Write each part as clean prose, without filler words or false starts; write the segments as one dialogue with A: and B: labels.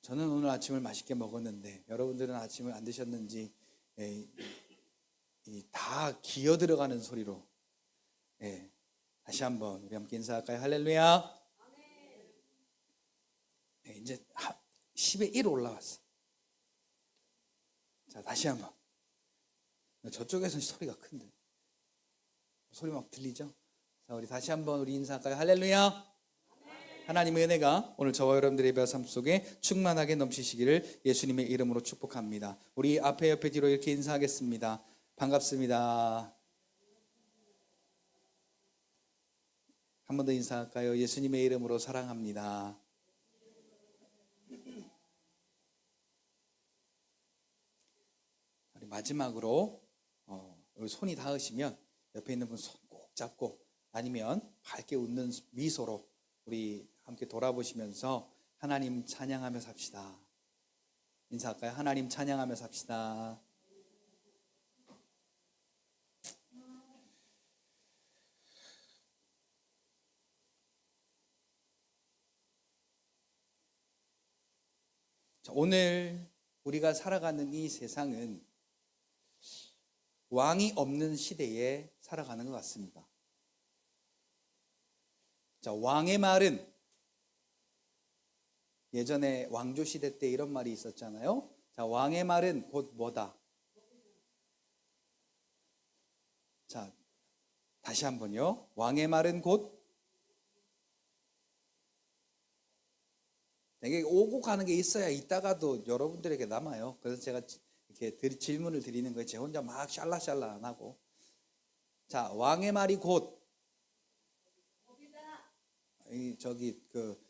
A: 저는 오늘 아침을 맛있게 먹었는데 여러분들은 아침을 안 드셨는지 다 기어 들어가는 소리로 다시 한번 우리 함께 인사할까요? 할렐루야. 이제 10에 1 올라왔어. 자, 다시 한번. 저쪽에서는 소리가 큰데 소리 막 들리죠? 자, 우리 다시 한번 우리 인사할까요? 할렐루야. 하나님의 은혜가 오늘 저와 여러분들의 예배 삶 속에 충만하게 넘치시기를 예수님의 이름으로 축복합니다. 우리 앞에 옆에 뒤로 이렇게 인사하겠습니다. 반갑습니다. 한 번 더 인사할까요? 예수님의 이름으로 사랑합니다. 우리 마지막으로 손이 닿으시면 옆에 있는 분 손 꼭 잡고 아니면 밝게 웃는 미소로 우리 함께 돌아보시면서 하나님 찬양하며 삽시다. 인사할까요? 하나님 찬양하며 삽시다. 자, 오늘 우리가 살아가는 이 세상은 왕이 없는 시대에 살아가는 것 같습니다. 자, 왕의 말은 예전에 왕조 시대 때 이런 말이 있었잖아요. 자, 왕의 말은 곧 뭐다? 자, 다시 한번요. 왕의 말은 곧 되게 오고 가는 게 있어야 있다가도 여러분들에게 남아요. 그래서 제가 이렇게 질문을 드리는 거예요. 제 혼자 막 샬라샬라 안 하고. 자, 왕의 말이 곧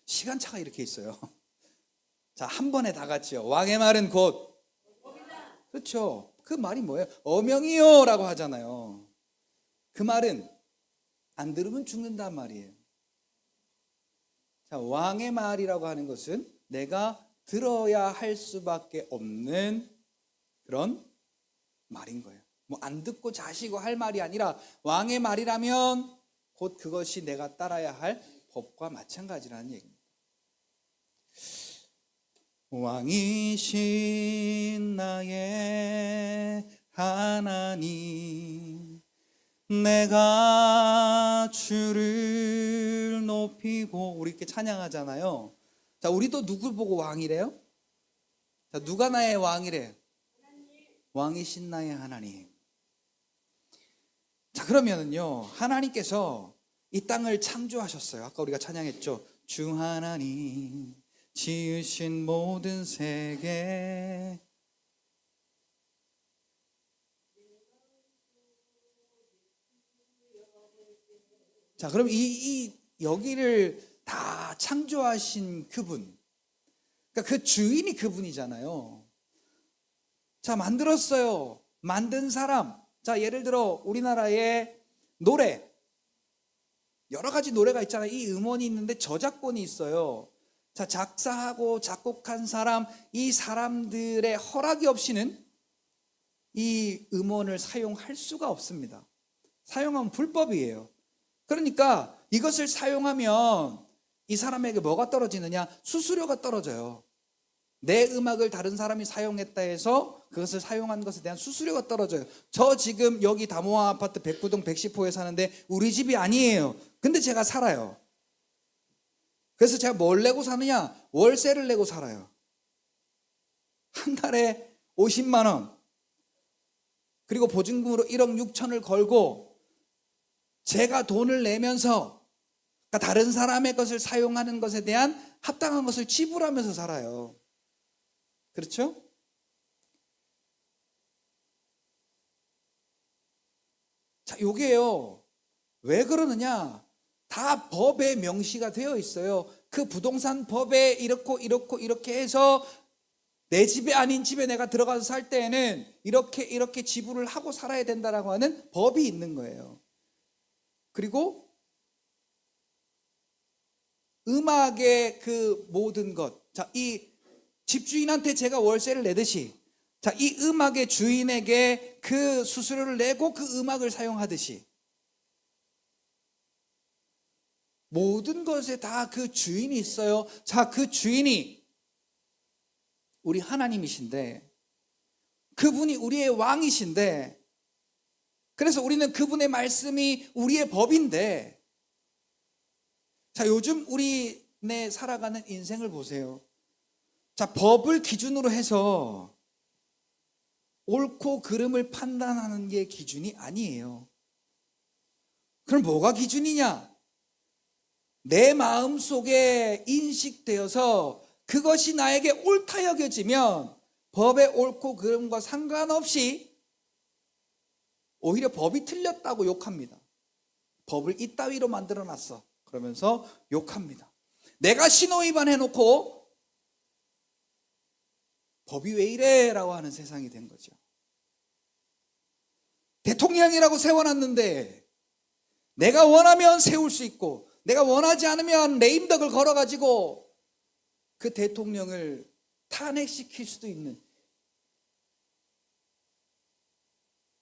A: 시간차가 이렇게 있어요. 자, 한 번에 다 같이요. 왕의 말은 곧 그렇죠. 그 말이 뭐예요? 어명이요 라고 하잖아요. 그 말은 안 들으면 죽는단 말이에요. 자, 왕의 말이라고 하는 것은 내가 들어야 할 수밖에 없는 그런 말인 거예요. 뭐 안 듣고 자시고 할 말이 아니라 왕의 말이라면 곧 그것이 내가 따라야 할 법과 마찬가지라는 얘기입니다. 왕이신 나의 하나님, 내가 주를 높이고, 우리 이렇게 찬양하잖아요. 자, 우리도 누굴 보고 왕이래요? 자, 누가 나의 왕이래요? 왕이신 나의 하나님. 자, 그러면은요, 하나님께서 이 땅을 창조하셨어요. 아까 우리가 찬양했죠. 주 하나님 지으신 모든 세계. 자, 그럼 여기를 다 창조하신 그분, 그러니까 그 주인이 그분이잖아요. 자, 만들었어요. 만든 사람. 자, 예를 들어 우리나라의 노래, 여러 가지 노래가 있잖아요. 이 음원이 있는데 저작권이 있어요. 자, 작사하고 작곡한 사람, 이 사람들의 허락이 없이는 이 음원을 사용할 수가 없습니다. 사용하면 불법이에요. 그러니까 이것을 사용하면 이 사람에게 뭐가 떨어지느냐? 수수료가 떨어져요. 내 음악을 다른 사람이 사용했다 해서 그것을 사용한 것에 대한 수수료가 떨어져요. 저 지금 여기 다모아 아파트 109동 110호에 사는데 우리 집이 아니에요. 근데 제가 살아요. 그래서 제가 뭘 내고 사느냐? 월세를 내고 살아요. 한 달에 50만 원. 그리고 보증금으로 1억 6천을 걸고 제가 돈을 내면서, 그러니까 다른 사람의 것을 사용하는 것에 대한 합당한 것을 지불하면서 살아요. 그렇죠? 자, 요게요. 왜 그러느냐? 다 법에 명시가 되어 있어요. 그 부동산 법에 이렇게 해서 내 집이 아닌 집에 내가 들어가서 살 때에는 이렇게 지불을 하고 살아야 된다라고 하는 법이 있는 거예요. 그리고 음악의 그 모든 것, 자, 이 집주인한테 제가 월세를 내듯이, 자, 이 음악의 주인에게 그 수수료를 내고 그 음악을 사용하듯이 모든 것에 다 그 주인이 있어요. 자, 그 주인이 우리 하나님이신데, 그분이 우리의 왕이신데, 그래서 우리는 그분의 말씀이 우리의 법인데, 자, 요즘 우리네 살아가는 인생을 보세요. 자, 법을 기준으로 해서 옳고 그름을 판단하는 게 기준이 아니에요. 그럼 뭐가 기준이냐? 내 마음 속에 인식되어서 그것이 나에게 옳다 여겨지면 법의 옳고 그름과 상관없이 오히려 법이 틀렸다고 욕합니다. 법을 이따위로 만들어놨어 그러면서 욕합니다. 내가 신호위반 해놓고 법이 왜 이래? 라고 하는 세상이 된 거죠. 대통령이라고 세워놨는데 내가 원하면 세울 수 있고 내가 원하지 않으면 레임덕을 걸어가지고 그 대통령을 탄핵시킬 수도 있는,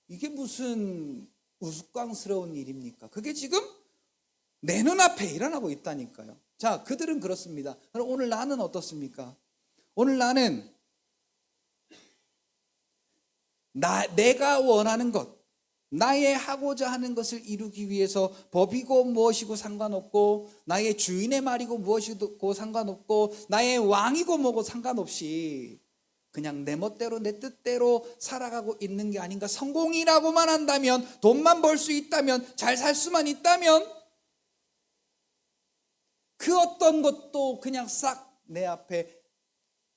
A: 이게 무슨 우스꽝스러운 일입니까? 그게 지금 내 눈앞에 일어나고 있다니까요. 자, 그들은 그렇습니다. 그럼 오늘 나는 어떻습니까? 오늘 나는 내가 원하는 것, 나의 하고자 하는 것을 이루기 위해서 법이고 무엇이고 상관없고, 나의 주인의 말이고 무엇이고 상관없고, 나의 왕이고 뭐고 상관없이 그냥 내 멋대로 내 뜻대로 살아가고 있는 게 아닌가. 성공이라고만 한다면, 돈만 벌 수 있다면, 잘 살 수만 있다면 그 어떤 것도 그냥 싹 내 앞에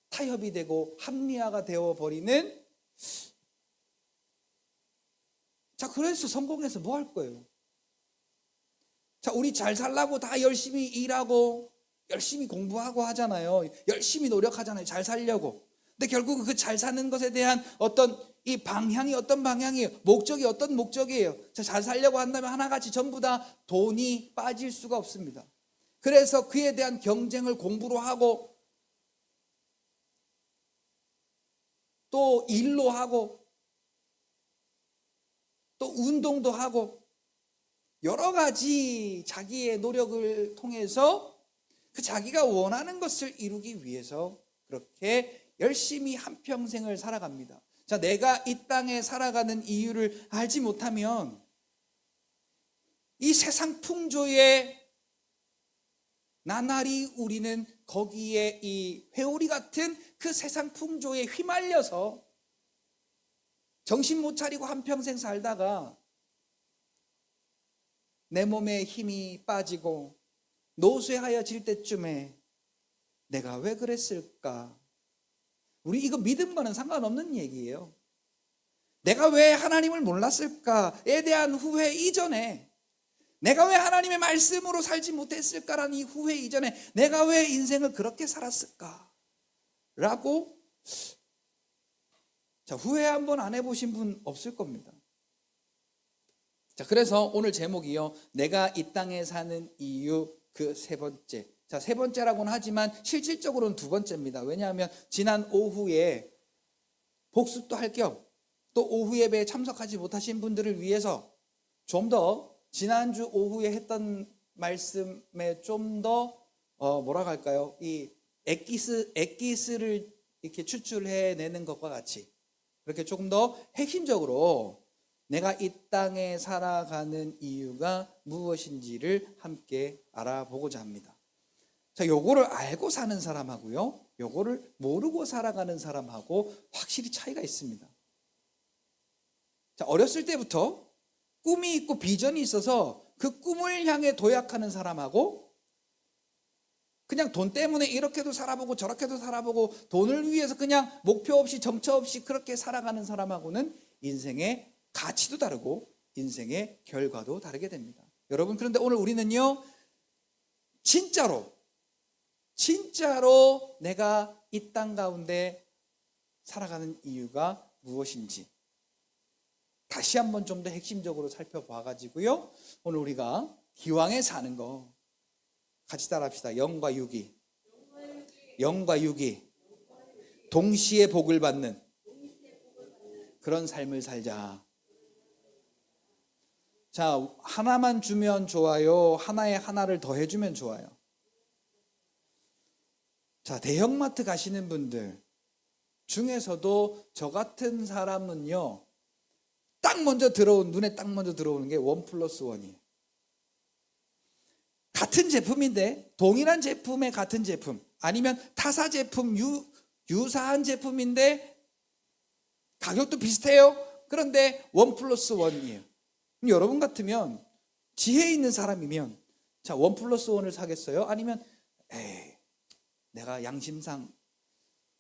A: 타협이 되고 합리화가 되어버리는, 자, 그래서 성공해서 뭐 할 거예요? 자, 우리 잘 살라고 다 열심히 일하고 열심히 공부하고 하잖아요. 열심히 노력하잖아요. 잘 살려고. 근데 결국은 그 잘 사는 것에 대한 어떤 이 방향이 어떤 방향이에요? 목적이 어떤 목적이에요? 자, 잘 살려고 한다면 하나같이 전부 다 돈이 빠질 수가 없습니다. 그래서 그에 대한 경쟁을 공부로 하고 또 일로 하고 또 운동도 하고 여러 가지 자기의 노력을 통해서 그 자기가 원하는 것을 이루기 위해서 그렇게 열심히 한평생을 살아갑니다. 자, 내가 이 땅에 살아가는 이유를 알지 못하면 이 세상 풍조에 나날이 우리는 거기에 이 회오리 같은 그 세상 풍조에 휘말려서 정신 못 차리고 한평생 살다가 내 몸에 힘이 빠지고 노쇠하여질 때쯤에 내가 왜 그랬을까? 우리 이거 믿음과는 상관없는 얘기예요. 내가 왜 하나님을 몰랐을까에 대한 후회 이전에, 내가 왜 하나님의 말씀으로 살지 못했을까라는 이 후회 이전에 내가 왜 인생을 그렇게 살았을까? 라고, 자, 후회 한번 안 해보신 분 없을 겁니다. 자, 그래서 오늘 제목이요, 내가 이 땅에 사는 이유 그 세 번째. 자, 세 번째라고는 하지만 실질적으로는 두 번째입니다. 왜냐하면 지난 오후에 복습도 할 겸 또 오후 예배에 참석하지 못하신 분들을 위해서 좀 더 지난주 오후에 했던 말씀에 좀 더 뭐라고 할까요? 이 엑기스를 이렇게 추출해내는 것과 같이 그렇게 조금 더 핵심적으로 내가 이 땅에 살아가는 이유가 무엇인지를 함께 알아보고자 합니다. 자, 요거를 알고 사는 사람하고요, 요거를 모르고 살아가는 사람하고 확실히 차이가 있습니다. 자, 어렸을 때부터 꿈이 있고 비전이 있어서 그 꿈을 향해 도약하는 사람하고, 그냥 돈 때문에 이렇게도 살아보고 저렇게도 살아보고 돈을 위해서 그냥 목표 없이 정처 없이 그렇게 살아가는 사람하고는 인생의 가치도 다르고 인생의 결과도 다르게 됩니다. 여러분, 그런데 오늘 우리는요, 진짜로 내가 이 땅 가운데 살아가는 이유가 무엇인지 다시 한번 좀 더 핵심적으로 살펴봐 가지고요, 오늘 우리가 기왕에 사는 거 같이 따라합시다. 영과 육이 동시에 복을 받는 그런 삶을 살자. 자, 하나만 주면 좋아요, 하나에 하나를 더 해주면 좋아요? 자, 대형마트 가시는 분들, 중에서도 저 같은 사람은요, 눈에 딱 먼저 들어오는 게 1+1이에요. 같은 제품인데, 동일한 제품의 같은 제품, 아니면 타사 제품, 유사한 제품인데 가격도 비슷해요. 그런데 1+1이에요. 여러분 같으면, 지혜 있는 사람이면, 자, 1+1을 사겠어요? 아니면 에이, 내가 양심상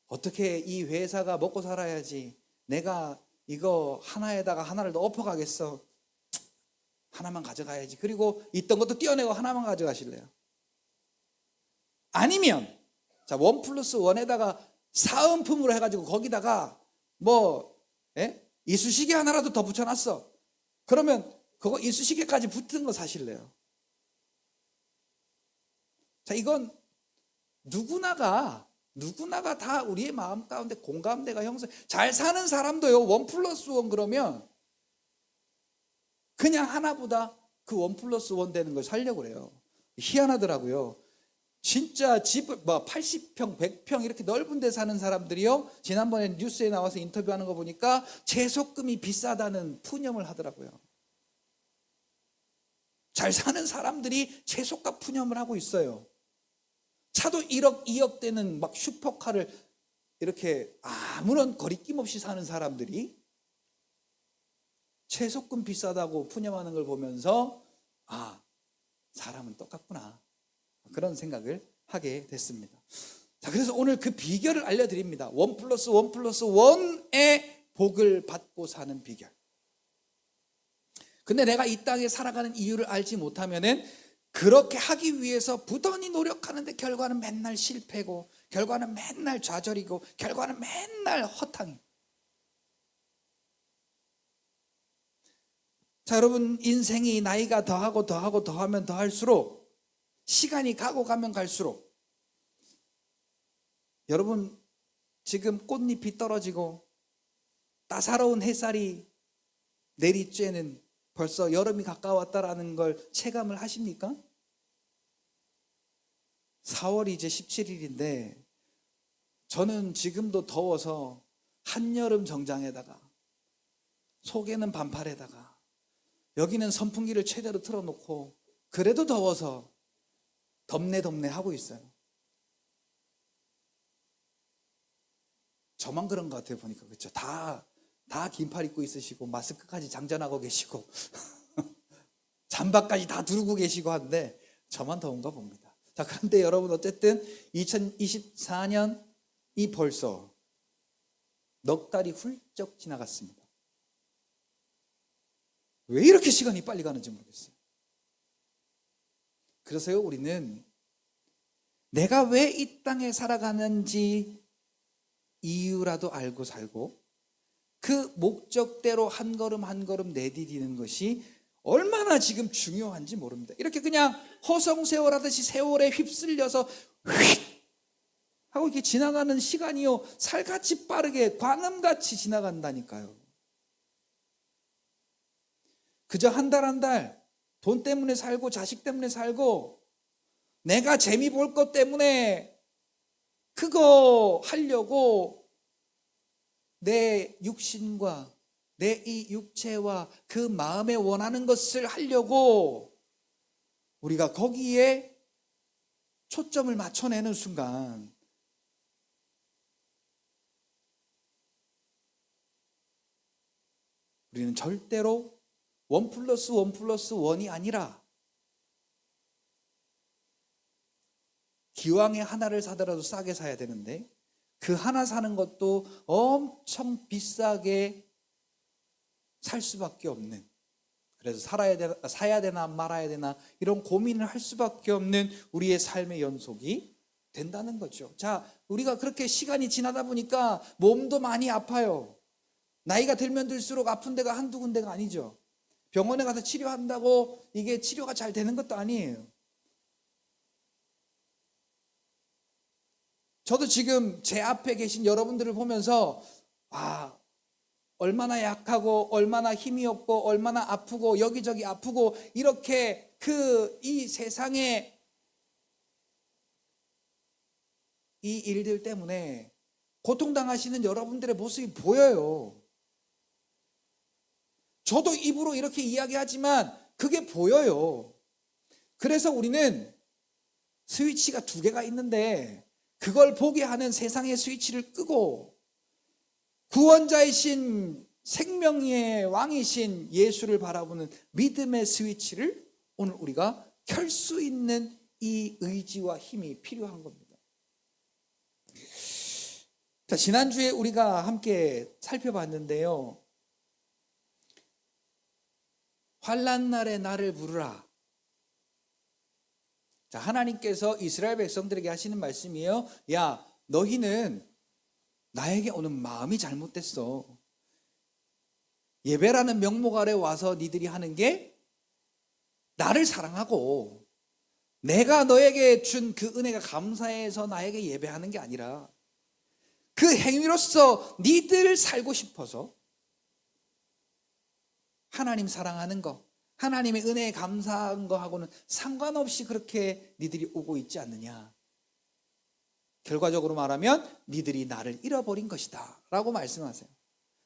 A: 어떻게 이 회사가 먹고 살아야지, 내가 이거 하나에다가 하나를 더 엎어가겠어, 하나만 가져가야지, 그리고 있던 것도 떼어내고 하나만 가져가실래요? 아니면 자, 1+1에다가 사은품으로 해가지고 거기다가 이쑤시개 하나라도 더 붙여놨어. 그러면 그거 이쑤시개까지 붙은 거 사실래요? 자, 이건 누구나가 다 우리의 마음 가운데 공감대가 잘 사는 사람도요, 1+1 그러면 그냥 하나보다 그 1+1 되는 걸 살려고 그래요. 희한하더라고요. 진짜 집을 80평, 100평 이렇게 넓은 데 사는 사람들이요, 지난번에 뉴스에 나와서 인터뷰하는 거 보니까 채소금이 비싸다는 푸념을 하더라고요. 잘 사는 사람들이 채소값 푸념을 하고 있어요. 차도 1억, 2억 되는 막 슈퍼카를 이렇게 아무런 거리낌 없이 사는 사람들이 채소금 비싸다고 푸념하는 걸 보면서 사람은 똑같구나, 그런 생각을 하게 됐습니다. 자, 그래서 오늘 그 비결을 알려드립니다. 1+1+1의 복을 받고 사는 비결. 근데 내가 이 땅에 살아가는 이유를 알지 못하면은 그렇게 하기 위해서 부단히 노력하는데 결과는 맨날 실패고, 결과는 맨날 좌절이고, 결과는 맨날 허탕. 자, 여러분, 인생이 나이가 더하면 더할수록, 시간이 가고 가면 갈수록, 여러분 지금 꽃잎이 떨어지고 따사로운 햇살이 내리쬐는 벌써 여름이 가까웠다라는 걸 체감을 하십니까? 4월이 이제 17일인데 저는 지금도 더워서 한여름 정장에다가 속에는 반팔에다가 여기는 선풍기를 최대로 틀어놓고 그래도 더워서 덥네 하고 있어요. 저만 그런 것 같아요, 보니까. 그렇죠? 다 긴팔 입고 있으시고 마스크까지 장전하고 계시고 잠바까지 다 두르고 계시고 한데 저만 더운가 봅니다. 자, 그런데 여러분, 어쨌든 2024년이 벌써 넉 달이 훌쩍 지나갔습니다. 왜 이렇게 시간이 빨리 가는지 모르겠어요. 그래서요, 우리는 내가 왜 이 땅에 살아가는지 이유라도 알고 살고 그 목적대로 한 걸음 한 걸음 내디디는 것이 얼마나 지금 중요한지 모릅니다. 이렇게 그냥 허송세월하듯이 세월에 휩쓸려서 휙 하고 이렇게 지나가는 시간이요, 살같이 빠르게 광음같이 지나간다니까요. 그저 한 달 한 달 돈 때문에 살고 자식 때문에 살고 내가 재미 볼 것 때문에 그거 하려고 내 육신과 내 이 육체와 그 마음에 원하는 것을 하려고 우리가 거기에 초점을 맞춰내는 순간 우리는 절대로 1+1+1이 아니라 기왕에 하나를 사더라도 싸게 사야 되는데 그 하나 사는 것도 엄청 비싸게 살 수밖에 없는, 그래서 사야 되나 말아야 되나 이런 고민을 할 수밖에 없는 우리의 삶의 연속이 된다는 거죠. 자, 우리가 그렇게 시간이 지나다 보니까 몸도 많이 아파요. 나이가 들면 들수록 아픈 데가 한두 군데가 아니죠. 병원에 가서 치료한다고 이게 치료가 잘 되는 것도 아니에요. 저도 지금 제 앞에 계신 여러분들을 보면서 얼마나 약하고 얼마나 힘이 없고 얼마나 아프고 여기저기 아프고 이렇게 이 세상에 이 일들 때문에 고통당하시는 여러분들의 모습이 보여요. 저도 입으로 이렇게 이야기하지만 그게 보여요. 그래서 우리는 스위치가 두 개가 있는데 그걸 보게 하는 세상의 스위치를 끄고 구원자이신 생명의 왕이신 예수를 바라보는 믿음의 스위치를 오늘 우리가 켤 수 있는 이 의지와 힘이 필요한 겁니다. 자, 지난주에 우리가 함께 살펴봤는데요. 환난 날에 나를 부르라. 자, 하나님께서 이스라엘 백성들에게 하시는 말씀이에요. 야, 너희는 나에게 오는 마음이 잘못됐어. 예배라는 명목 아래 와서 니들이 하는 게 나를 사랑하고 내가 너에게 준 그 은혜가 감사해서 나에게 예배하는 게 아니라 그 행위로서 니들 살고 싶어서 하나님 사랑하는 거, 하나님의 은혜에 감사한 거하고는 상관없이 그렇게 니들이 오고 있지 않느냐. 결과적으로 말하면 니들이 나를 잃어버린 것이다 라고 말씀하세요.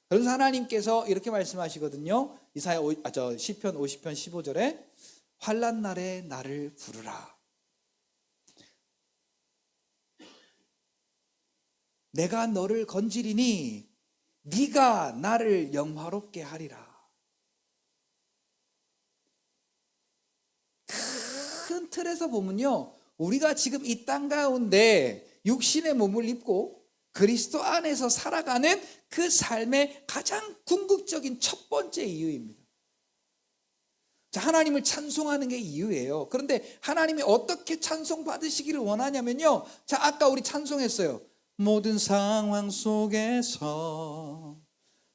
A: 그래서 하나님께서 이렇게 말씀하시거든요. 시편 50편 15절에 환난 날에 나를 부르라. 내가 너를 건지리니 네가 나를 영화롭게 하리라. 큰 틀에서 보면요, 우리가 지금 이 땅 가운데 육신의 몸을 입고 그리스도 안에서 살아가는 그 삶의 가장 궁극적인 첫 번째 이유입니다. 자, 하나님을 찬송하는 게 이유예요. 그런데 하나님이 어떻게 찬송받으시기를 원하냐면요, 자, 아까 우리 찬송했어요. 모든 상황 속에서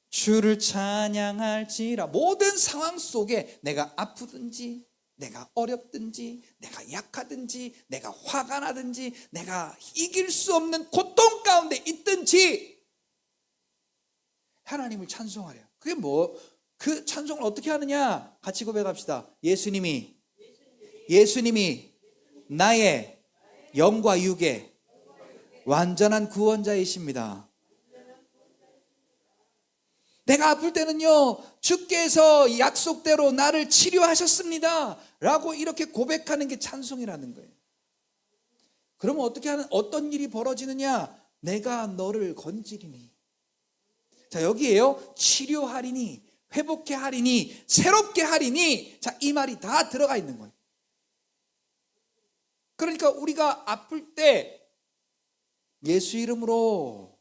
A: 주를 찬양할지라. 모든 상황 속에 내가 아프든지 내가 어렵든지 내가 약하든지 내가 화가 나든지 내가 이길 수 없는 고통 가운데 있든지 하나님을 찬송하래요. 그게 뭐, 그 찬송을 어떻게 하느냐? 같이 고백합시다. 예수님이 나의 영과 육의 완전한 구원자이십니다. 내가 아플 때는요, 주께서 약속대로 나를 치료하셨습니다 라고 이렇게 고백하는 게 찬송이라는 거예요. 그러면 어떤 일이 벌어지느냐? 내가 너를 건지리니. 자, 여기에요, 치료하리니, 회복케 하리니, 새롭게 하리니. 자, 이 말이 다 들어가 있는 거예요. 그러니까 우리가 아플 때 예수 이름으로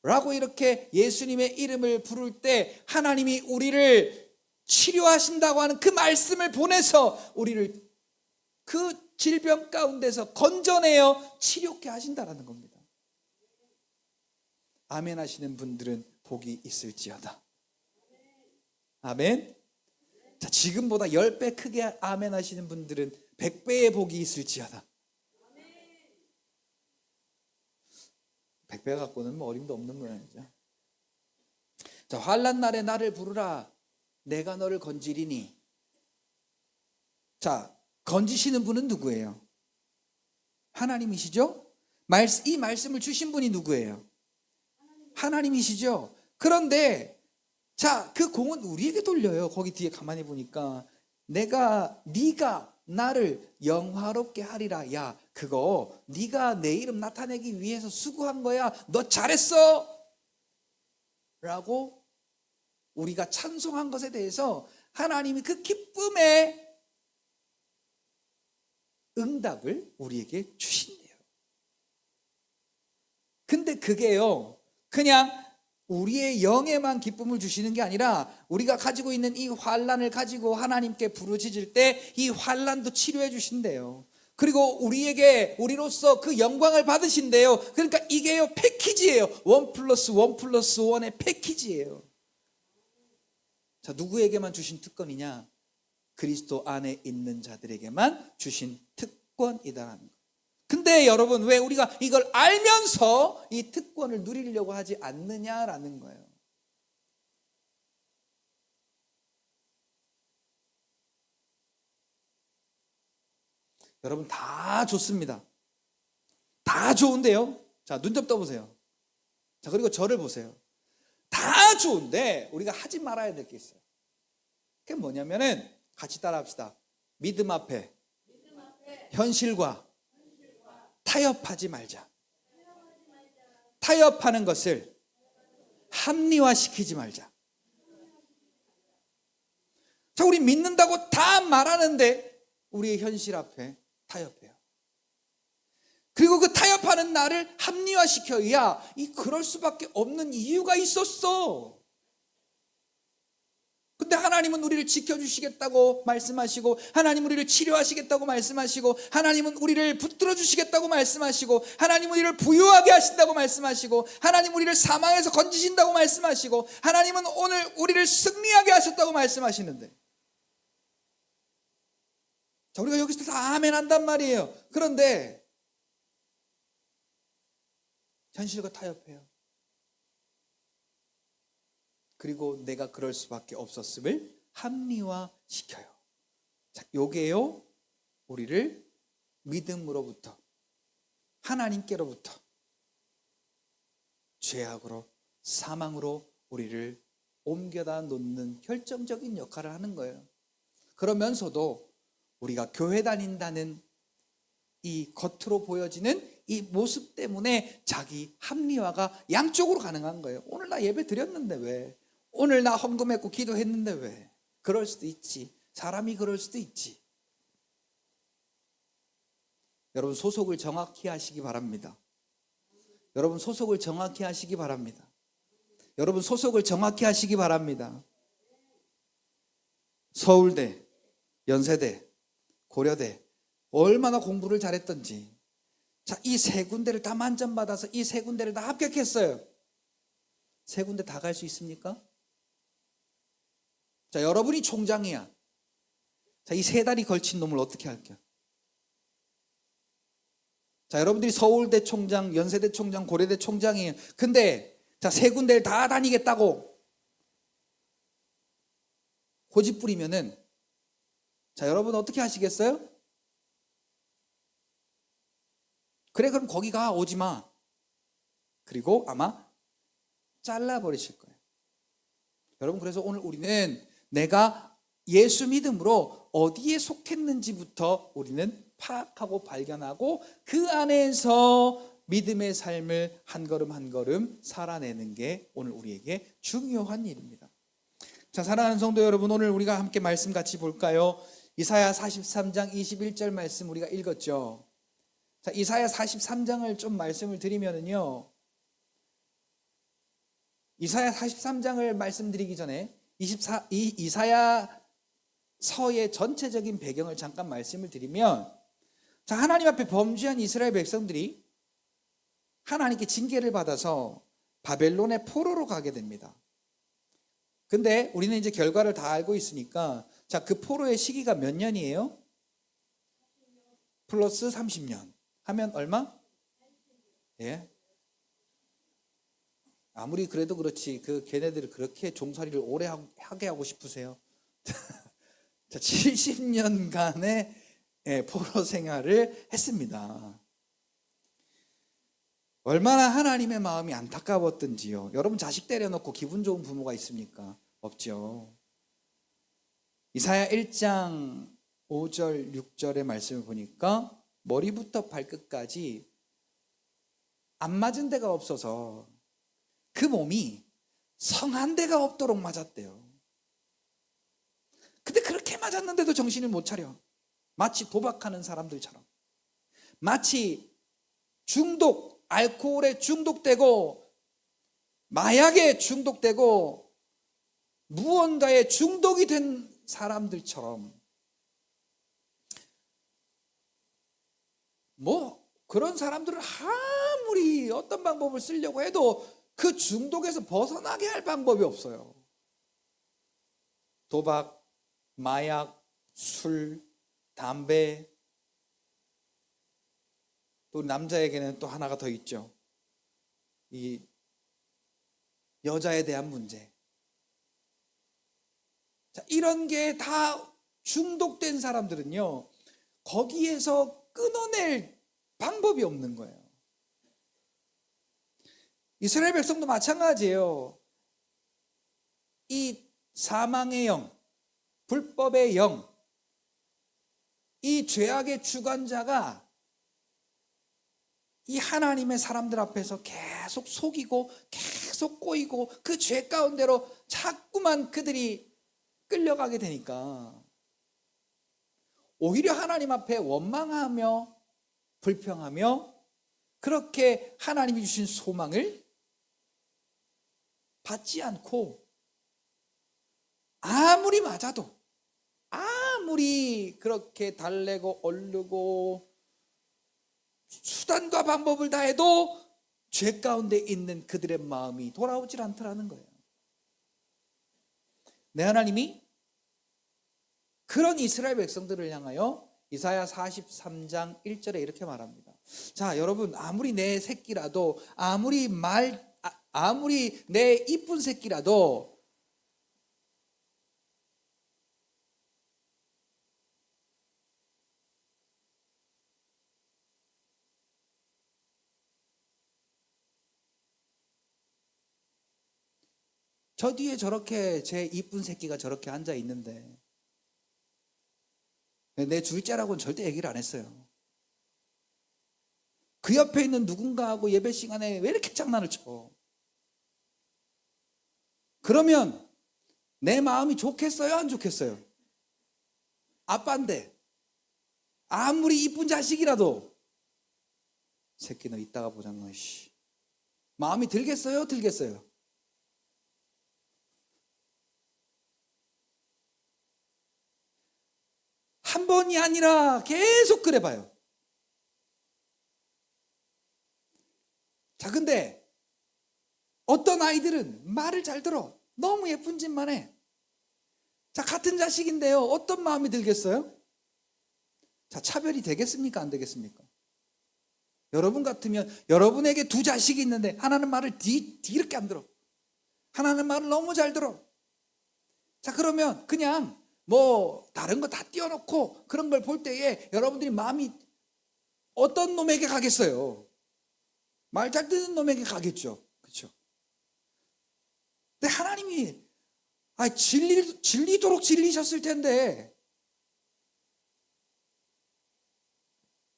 A: 라고 이렇게 예수님의 이름을 부를 때 하나님이 우리를 치료하신다고 하는 그 말씀을 보내서 우리를 그 질병 가운데서 건져내어 치료케 하신다라는 겁니다. 아멘 하시는 분들은 복이 있을지어다. 아멘. 자, 지금보다 10배 크게 아멘 하시는 분들은 100배의 복이 있을지어다. 100배 갖고는 뭐 어림도 없는 모양이죠. 자, 환난 날에 나를 부르라. 내가 너를 건지리니. 자, 건지시는 분은 누구예요? 하나님이시죠? 이 말씀을 주신 분이 누구예요? 하나님이시죠? 그런데 자, 그 공은 우리에게 돌려요. 거기 뒤에 가만히 보니까 네가 나를 영화롭게 하리라. 야, 그거 네가 내 이름 나타내기 위해서 수고한 거야. 너 잘했어 라고 우리가 찬송한 것에 대해서 하나님이 그 기쁨의 응답을 우리에게 주신대요. 근데 그게요, 그냥 우리의 영에만 기쁨을 주시는 게 아니라 우리가 가지고 있는 이 환난을 가지고 하나님께 부르짖을 때 이 환난도 치료해 주신대요. 그리고 우리로서 그 영광을 받으신대요. 그러니까 이게요, 패키지예요. 1+1+1의 패키지예요. 자, 누구에게만 주신 특권이냐? 그리스도 안에 있는 자들에게만 주신 특권이다라는 거. 근데 여러분, 왜 우리가 이걸 알면서 이 특권을 누리려고 하지 않느냐라는 거예요. 여러분, 다 좋습니다. 다 좋은데요. 자, 눈 좀 떠보세요. 자, 그리고 저를 보세요. 다 좋은데 우리가 하지 말아야 될 게 있어요. 그게 뭐냐면은 같이 따라합시다. 믿음 앞에 현실과 타협하지 말자. 타협하는 것을 합리화시키지 말자. 자, 우리 믿는다고 다 말하는데 우리의 현실 앞에 타협해요. 그리고 그 타협하는 나를 합리화시켜야 그럴 수밖에 없는 이유가 있었어. 근데 하나님은 우리를 지켜주시겠다고 말씀하시고, 하나님은 우리를 치료하시겠다고 말씀하시고, 하나님은 우리를 붙들어 주시겠다고 말씀하시고, 하나님은 우리를 부유하게 하신다고 말씀하시고, 하나님은 우리를 사망에서 건지신다고 말씀하시고, 하나님은 오늘 우리를 승리하게 하셨다고 말씀하시는데, 자, 우리가 여기서 다 아멘 한단 말이에요. 그런데 현실과 타협해요. 그리고 내가 그럴 수밖에 없었음을 합리화시켜요. 자, 요게요, 우리를 믿음으로부터, 하나님께로부터 죄악으로, 사망으로 우리를 옮겨다 놓는 결정적인 역할을 하는 거예요. 그러면서도 우리가 교회 다닌다는 이 겉으로 보여지는 이 모습 때문에 자기 합리화가 양쪽으로 가능한 거예요. 오늘 나 예배 드렸는데 왜? 오늘 나 헌금했고 기도했는데 왜? 그럴 수도 있지. 사람이 그럴 수도 있지. 여러분, 소속을 정확히 하시기 바랍니다. 여러분, 소속을 정확히 하시기 바랍니다. 여러분, 소속을 정확히 하시기 바랍니다. 서울대, 연세대, 고려대 얼마나 공부를 잘했던지, 자, 이 세 군데를 다 만점받아서 이 세 군데를 다 합격했어요. 세 군데 다 갈 수 있습니까? 자, 여러분이 총장이야. 자, 이 세 달이 걸친 놈을 어떻게 할게요? 자, 여러분들이 서울대 총장, 연세대 총장, 고려대 총장이에요. 근데 자, 세 군데를 다 다니겠다고 고집 부리면은, 자, 여러분 어떻게 하시겠어요? 그래, 그럼 거기 가, 오지 마. 그리고 아마 잘라버리실 거예요. 여러분, 그래서 오늘 우리는 내가 예수 믿음으로 어디에 속했는지부터 우리는 파악하고 발견하고 그 안에서 믿음의 삶을 한 걸음 한 걸음 살아내는 게 오늘 우리에게 중요한 일입니다. 자, 사랑하는 성도 여러분, 오늘 우리가 함께 말씀 같이 볼까요? 이사야 43장 21절 말씀 우리가 읽었죠. 자, 이사야 43장을 좀 말씀을 드리면은요, 이사야 43장을 말씀드리기 전에 이사야 서의 전체적인 배경을 잠깐 말씀을 드리면, 자, 하나님 앞에 범죄한 이스라엘 백성들이 하나님께 징계를 받아서 바벨론의 포로로 가게 됩니다. 근데 우리는 이제 결과를 다 알고 있으니까, 자, 그 포로의 시기가 몇 년이에요? 플러스 30년 하면 얼마? 예. 아무리 그래도 그렇지, 걔네들을 그렇게 종살이를 오래 하게 하고 싶으세요? 자, 70년간의 포로 생활을 했습니다. 얼마나 하나님의 마음이 안타까웠던지요. 여러분, 자식 때려놓고 기분 좋은 부모가 있습니까? 없죠. 이사야 1장 5절 6절의 말씀을 보니까 머리부터 발끝까지 안 맞은 데가 없어서 그 몸이 성한 데가 없도록 맞았대요. 근데 그렇게 맞았는데도 정신을 못 차려. 마치 도박하는 사람들처럼, 마치 알코올에 중독되고 마약에 중독되고 무언가에 중독이 된 사람들처럼, 뭐 그런 사람들은 아무리 어떤 방법을 쓰려고 해도 그 중독에서 벗어나게 할 방법이 없어요. 도박, 마약, 술, 담배, 또 남자에게는 또 하나가 더 있죠. 이 여자에 대한 문제. 자, 이런 게 다 중독된 사람들은요, 거기에서 끊어낼 방법이 없는 거예요. 이스라엘 백성도 마찬가지예요. 이 사망의 영, 불법의 영, 이 죄악의 주관자가 이 하나님의 사람들 앞에서 계속 속이고 계속 꼬이고 그 죄 가운데로 자꾸만 그들이 끌려가게 되니까 오히려 하나님 앞에 원망하며 불평하며 그렇게 하나님이 주신 소망을 받지 않고 아무리 맞아도 아무리 그렇게 달래고 얼르고 수단과 방법을 다해도 죄 가운데 있는 그들의 마음이 돌아오질 않더라는 거예요. 내 하나님이 그런 이스라엘 백성들을 향하여 이사야 43장 1절에 이렇게 말합니다. 자, 여러분, 아무리 내 새끼라도 아무리 내 이쁜 새끼라도 저 뒤에 저렇게 제 이쁜 새끼가 저렇게 앉아 있는데 내 둘째라고는 절대 얘기를 안 했어요. 그 옆에 있는 누군가하고 예배 시간에 왜 이렇게 장난을 쳐? 그러면 내 마음이 좋겠어요? 안 좋겠어요? 아빠인데 아무리 이쁜 자식이라도 새끼 너 이따가 보자 너 씨. 마음이 들겠어요? 들겠어요? 한 번이 아니라 계속 그래봐요. 자, 근데 어떤 아이들은 말을 잘 들어. 너무 예쁜 짓만 해. 자, 같은 자식인데요. 어떤 마음이 들겠어요? 자, 차별이 되겠습니까? 안 되겠습니까? 여러분 같으면 여러분에게 두 자식이 있는데 하나는 말을 뒤렇게 안 들어. 하나는 말을 너무 잘 들어. 자, 그러면 그냥 뭐 다른 거 다 띄워놓고 그런 걸 볼 때에 여러분들이 마음이 어떤 놈에게 가겠어요? 말 잘 듣는 놈에게 가겠죠. 그렇죠? 근데 하나님이 진리도록 진리셨을 텐데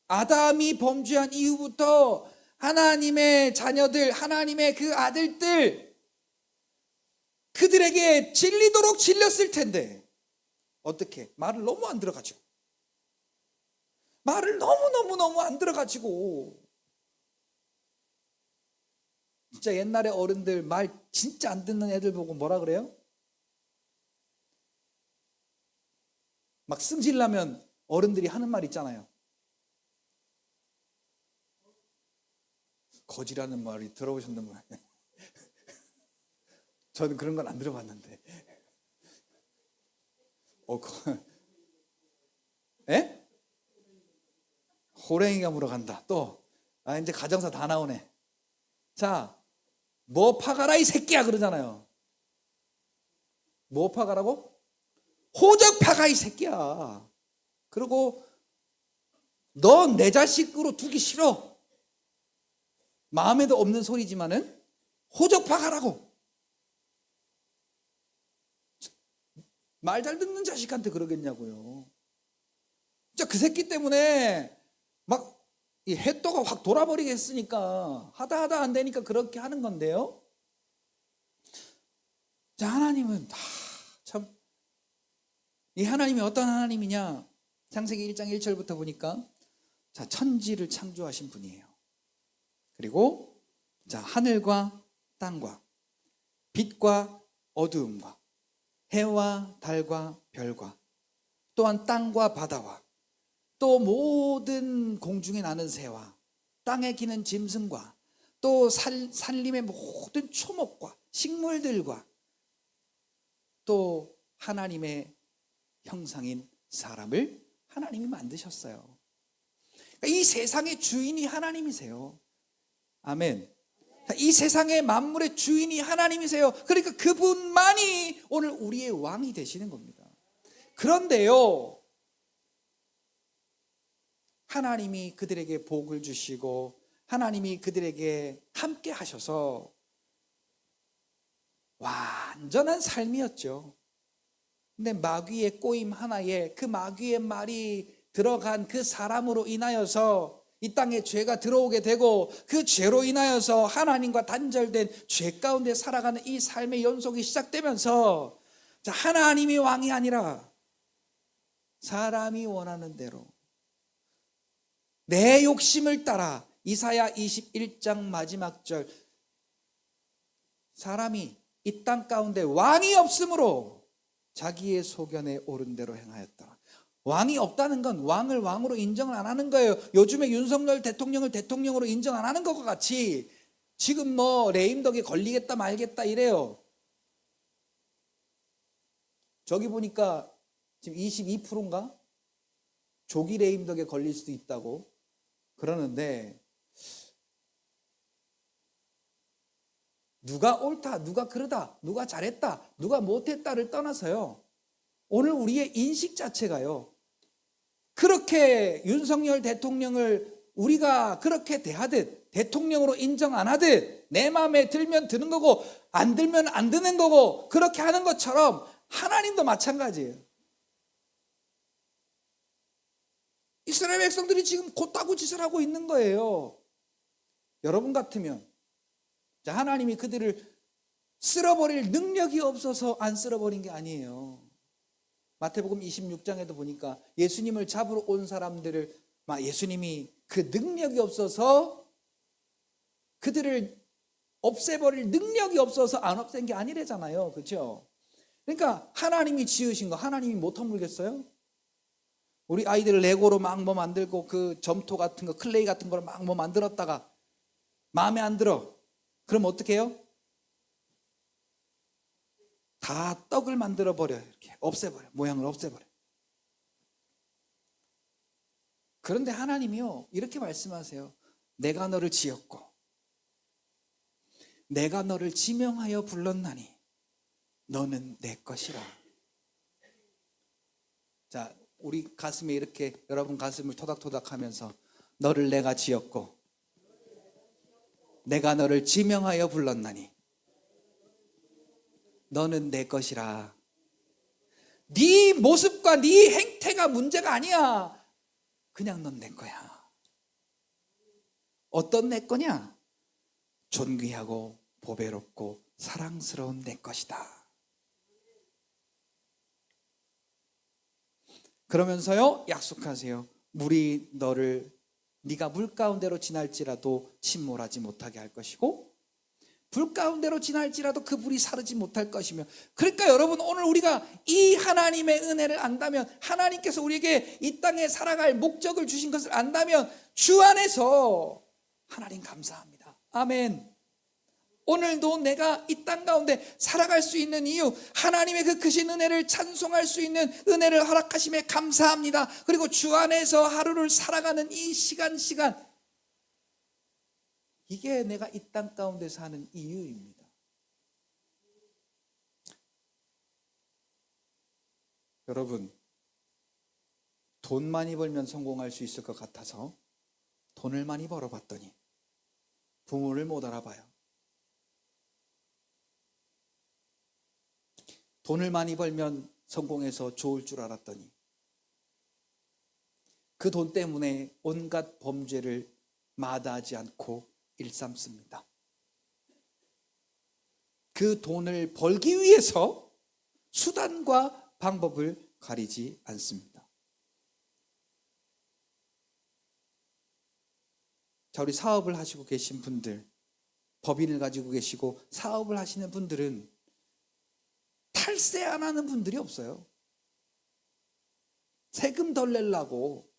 A: 아담이 범죄한 이후부터 하나님의 자녀들, 하나님의 그 아들들 그들에게 진리도록 진렸을 텐데 어떻게? 말을 너무 안 들어가지고 말을 너무 안 들어가지고 진짜 옛날에 어른들 말 진짜 안 듣는 애들 보고 뭐라 그래요? 막 승질나면 어른들이 하는 말 있잖아요. 거지라는 말이 들어보셨는 거예요. 저는 그런 건 안 들어봤는데. 에? 호랭이가 물어간다. 또 이제 가정사 다 나오네. 자, 뭐 파가라 이 새끼야 그러잖아요. 뭐 파가라고? 호적 파가 이 새끼야. 그리고 너 내 자식으로 두기 싫어. 마음에도 없는 소리지만은 호적 파가라고. 말 잘 듣는 자식한테 그러겠냐고요. 진짜 그 새끼 때문에 막 이 해도가 확 돌아버리겠으니까 하다 안 되니까 그렇게 하는 건데요. 자, 하나님은 참 이 하나님이 어떤 하나님이냐? 창세기 1장 1절부터 보니까 자, 천지를 창조하신 분이에요. 그리고 자, 하늘과 땅과 빛과 어두움과 해와 달과 별과 또한 땅과 바다와 또 모든 공중에 나는 새와 땅에 기는 짐승과 또 산림의 모든 초목과 식물들과 또 하나님의 형상인 사람을 하나님이 만드셨어요. 이 세상의 주인이 하나님이세요. 아멘. 이 세상의 만물의 주인이 하나님이세요. 그러니까 그분만이 오늘 우리의 왕이 되시는 겁니다. 그런데요, 하나님이 그들에게 복을 주시고 하나님이 그들에게 함께 하셔서 완전한 삶이었죠. 근데 마귀의 꼬임 하나에 그 마귀의 말이 들어간 그 사람으로 인하여서 이 땅에 죄가 들어오게 되고 그 죄로 인하여서 하나님과 단절된 죄 가운데 살아가는 이 삶의 연속이 시작되면서 하나님이 왕이 아니라 사람이 원하는 대로 내 욕심을 따라, 이사야 21장 마지막 절, 사람이 이 땅 가운데 왕이 없으므로 자기의 소견에 옳은 대로 행하였다. 왕이 없다는 건 왕을 왕으로 인정을 안 하는 거예요. 요즘에 윤석열 대통령을 대통령으로 인정 안 하는 것과 같이 지금 뭐 레임덕에 걸리겠다 말겠다 이래요. 저기 보니까 지금 22%인가? 조기 레임덕에 걸릴 수도 있다고 그러는데, 누가 옳다, 누가 그러다, 누가 잘했다, 누가 못했다를 떠나서요, 오늘 우리의 인식 자체가요, 그렇게 윤석열 대통령을 우리가 그렇게 대하듯, 대통령으로 인정 안 하듯, 내 마음에 들면 드는 거고 안 들면 안 드는 거고 그렇게 하는 것처럼 하나님도 마찬가지예요. 이스라엘 백성들이 지금 곧다구 짓을 하고 있는 거예요. 여러분 같으면 하나님이 그들을 쓸어버릴 능력이 없어서 안 쓸어버린 게 아니에요. 마태복음 26장에도 보니까 예수님을 잡으러 온 사람들을 예수님이 그 능력이 없어서, 그들을 없애버릴 능력이 없어서 안 없앤 게 아니래잖아요. 그렇죠? 그러니까 하나님이 지으신 거 하나님이 못 허물겠어요? 우리 아이들 레고로 막 뭐 만들고 그 점토 같은 거, 클레이 같은 거를 막 뭐 만들었다가 마음에 안 들어. 그럼 어떻게 해요? 다 떡을 만들어 버려요. 이렇게 없애버려. 모양을 없애버려. 그런데 하나님이요, 이렇게 말씀하세요. 내가 너를 지었고 내가 너를 지명하여 불렀나니 너는 내 것이라. 자, 우리 가슴에 이렇게, 여러분 가슴을 토닥토닥 하면서, 너를 내가 지었고 내가 너를 지명하여 불렀나니 너는 내 것이라. 네 모습과 네 행태가 문제가 아니야. 그냥 넌 내 거야. 어떤 내 거냐? 존귀하고 보배롭고 사랑스러운 내 것이다. 그러면서요, 약속하세요. 물이 너를, 네가 물 가운데로 지날지라도 침몰하지 못하게 할 것이고 불 가운데로 지날지라도 그 불이 사르지 못할 것이며. 그러니까 여러분, 오늘 우리가 이 하나님의 은혜를 안다면, 하나님께서 우리에게 이 땅에 살아갈 목적을 주신 것을 안다면 주 안에서 하나님 감사합니다. 아멘. 오늘도 내가 이 땅 가운데 살아갈 수 있는 이유, 하나님의 그 크신 은혜를 찬송할 수 있는 은혜를 허락하심에 감사합니다. 그리고 주 안에서 하루를 살아가는 이 시간, 이게 내가 이 땅 가운데 사는 이유입니다. 여러분, 돈 많이 벌면 성공할 수 있을 것 같아서 돈을 많이 벌어봤더니 부모를 못 알아봐요. 돈을 많이 벌면 성공해서 좋을 줄 알았더니 그 돈 때문에 온갖 범죄를 마다하지 않고 일삼습니다. 그 돈을 벌기 위해서 수단과 방법을 가리지 않습니다. 자, 우리 사업을 하시고 계신 분들, 법인을 가지고 계시고 사업을 하시는 분들은 탈세 안 하는 분들이 없어요. 세금 덜 내려고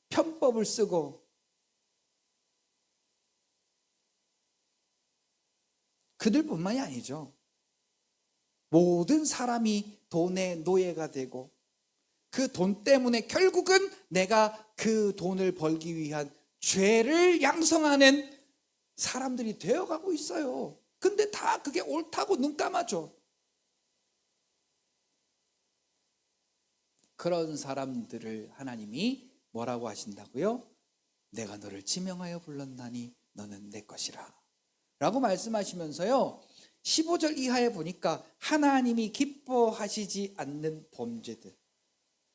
A: 편법을 쓰고, 그들뿐만이 아니죠. 모든 사람이 돈의 노예가 되고 그 돈 때문에 결국은 내가 그 돈을 벌기 위한 죄를 양성하는 사람들이 되어가고 있어요. 근데 다 그게 옳다고 눈 감아줘. 그런 사람들을 하나님이 뭐라고 하신다고요? 내가 너를 지명하여 불렀나니 너는 내 것이라 라고 말씀하시면서요, 15절 이하에 보니까 하나님이 기뻐하시지 않는 범죄들.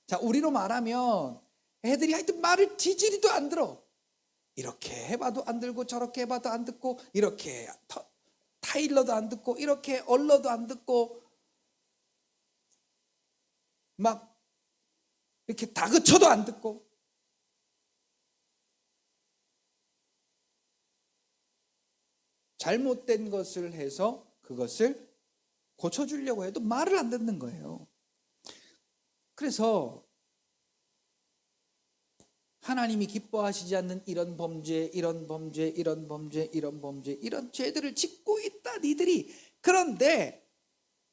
A: 자, 우리로 말하면 애들이 하여튼 말을 지지리도 안 들어. 이렇게 해봐도 안 들고 저렇게 해봐도 안 듣고, 이렇게 타일러도 안 듣고, 이렇게 얼러도 안 듣고, 막 이렇게 다그쳐도 안 듣고. 잘못된 것을 해서 그것을 고쳐주려고 해도 말을 안 듣는 거예요. 그래서 하나님이 기뻐하시지 않는 이런 범죄, 이런 범죄, 이런 범죄, 이런 범죄, 이런 죄들을 짓고 있다 니들이. 그런데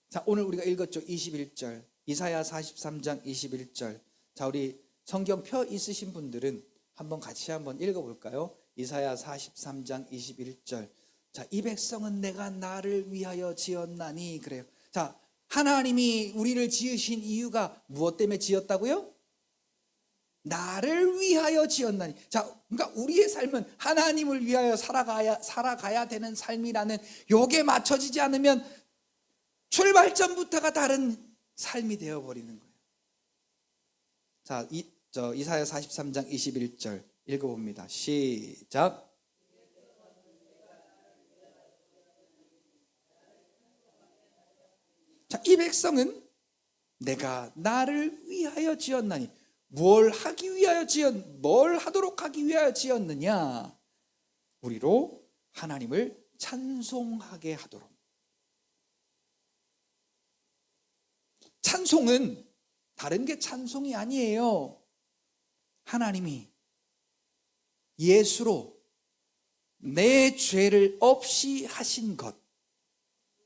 A: 자, 오늘 우리가 읽었죠. 21절, 이사야 43장 21절. 자, 우리 성경 펴 있으신 분들은 한번 같이 한번 읽어볼까요? 이사야 43장 21절. 자, 이 백성은 내가 나를 위하여 지었나니. 그래요. 자, 하나님이 우리를 지으신 이유가 무엇 때문에 지었다고요? 나를 위하여 지었나니. 자, 그러니까 우리의 삶은 하나님을 위하여 살아가야 되는 삶이라는 요게 맞춰지지 않으면 출발점부터가 다른 삶이 되어버리는 거예요. 자, 이사야 43장 21절 읽어봅니다. 시작. 자, 이 백성은 내가 나를 위하여 지었나니. 뭘 하도록 하기 위하여 지었느냐? 우리로 하나님을 찬송하게 하도록. 찬송은 다른 게 찬송이 아니에요. 하나님이 예수로 내 죄를 없이 하신 것,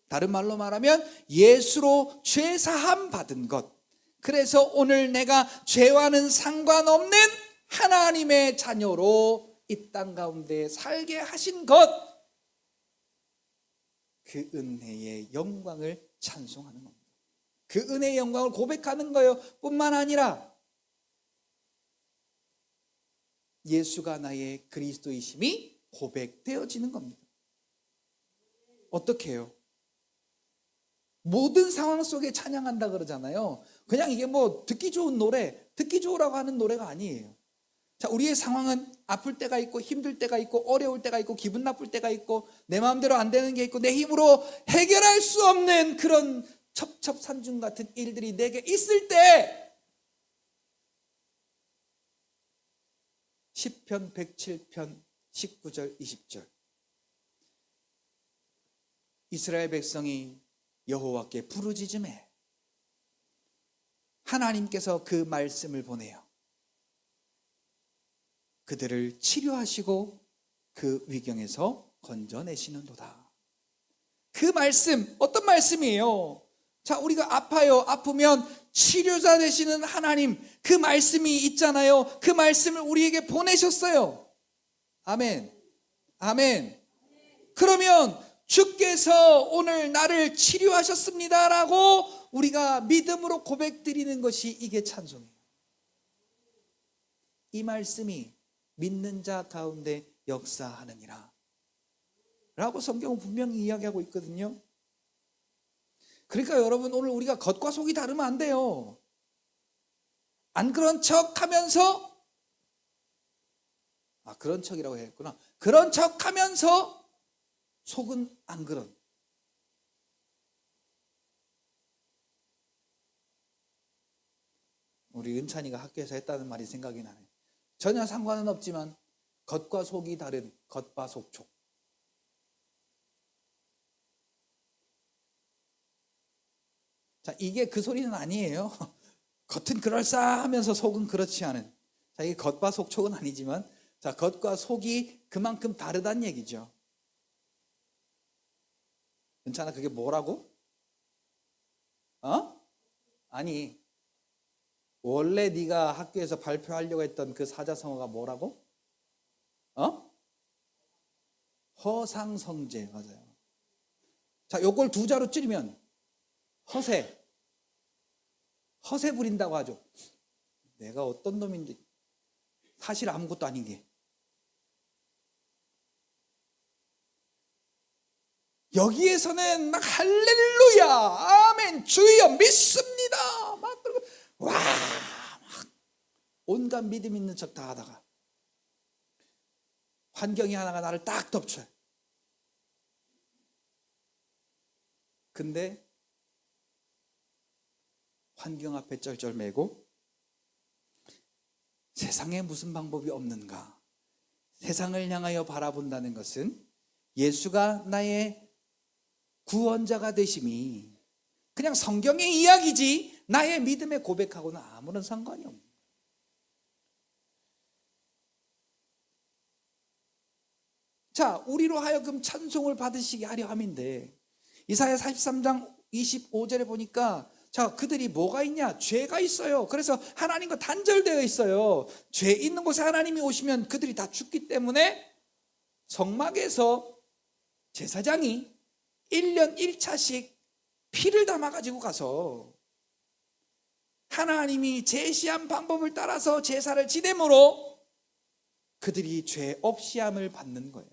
A: 다른 말로 말하면 예수로 죄 사함 받은 것. 그래서 오늘 내가 죄와는 상관없는 하나님의 자녀로 이 땅 가운데 살게 하신 것, 그 은혜의 영광을 찬송하는 겁니다. 그 은혜의 영광을 고백하는 거예요. 뿐만 아니라 예수가 나의 그리스도이심이 고백되어지는 겁니다. 어떻게 해요? 모든 상황 속에 찬양한다 그러잖아요. 그냥 이게 뭐 듣기 좋은 노래, 듣기 좋으라고 하는 노래가 아니에요. 자, 우리의 상황은 아플 때가 있고 힘들 때가 있고 어려울 때가 있고 기분 나쁠 때가 있고 내 마음대로 안 되는 게 있고 내 힘으로 해결할 수 없는 그런 첩첩산중 같은 일들이 내게 있을 때 시편 107편 19절 20절 이스라엘 백성이 여호와께 부르짖음에 하나님께서 그 말씀을 보내요. 그들을 치료하시고 그 위경에서 건져내시는도다. 그 말씀, 어떤 말씀이에요? 자, 우리가 아파요. 아프면 치료자 되시는 하나님, 그 말씀이 있잖아요. 그 말씀을 우리에게 보내셨어요. 아멘. 아멘. 그러면 주께서 오늘 나를 치료하셨습니다라고 우리가 믿음으로 고백드리는 것이 이게 찬송이에요. 이 말씀이 믿는 자 가운데 역사하느니라 라고 성경은 분명히 이야기하고 있거든요. 그러니까 여러분, 오늘 우리가 겉과 속이 다르면 안 돼요. 안 그런 척 하면서, 그런 척이라고 했구나. 그런 척 하면서 속은 안 그런. 우리 은찬이가 학교에서 했다는 말이 생각이 나네. 전혀 상관은 없지만 겉과 속이 다른 겉바속촉. 자, 이게 그 소리는 아니에요. 겉은 그럴싸하면서 속은 그렇지 않은. 자, 이게 겉바속촉은 아니지만, 자, 겉과 속이 그만큼 다르다는 얘기죠. 괜찮아? 그게 뭐라고? 아니, 원래 네가 학교에서 발표하려고 했던 그 사자성어가 뭐라고? 허상성제. 맞아요. 자, 요걸 두 자로 줄이면 허세 부린다고 하죠. 내가 어떤 놈인지 사실 아무것도 아닌 게 여기에서는 막 할렐루야, 아멘, 주여 믿습니다. 막 그러고 와, 막 온갖 믿음 있는 척 다 하다가 환경이 하나가 나를 딱 덮쳐요. 근데 환경 앞에 쩔쩔매고 세상에 무슨 방법이 없는가? 세상을 향하여 바라본다는 것은 예수가 나의 구원자가 되심이 그냥 성경의 이야기지 나의 믿음의 고백하고는 아무런 상관이 없는 거예요. 자, 우리로 하여금 찬송을 받으시게 하려 함인데 이사야 43장 25절에 보니까 자, 그들이 뭐가 있냐? 죄가 있어요. 그래서 하나님과 단절되어 있어요. 죄 있는 곳에 하나님이 오시면 그들이 다 죽기 때문에 성막에서 제사장이 1년 1차씩 피를 담아가지고 가서 하나님이 제시한 방법을 따라서 제사를 지냄으로 그들이 죄 없이 함을 받는 거예요.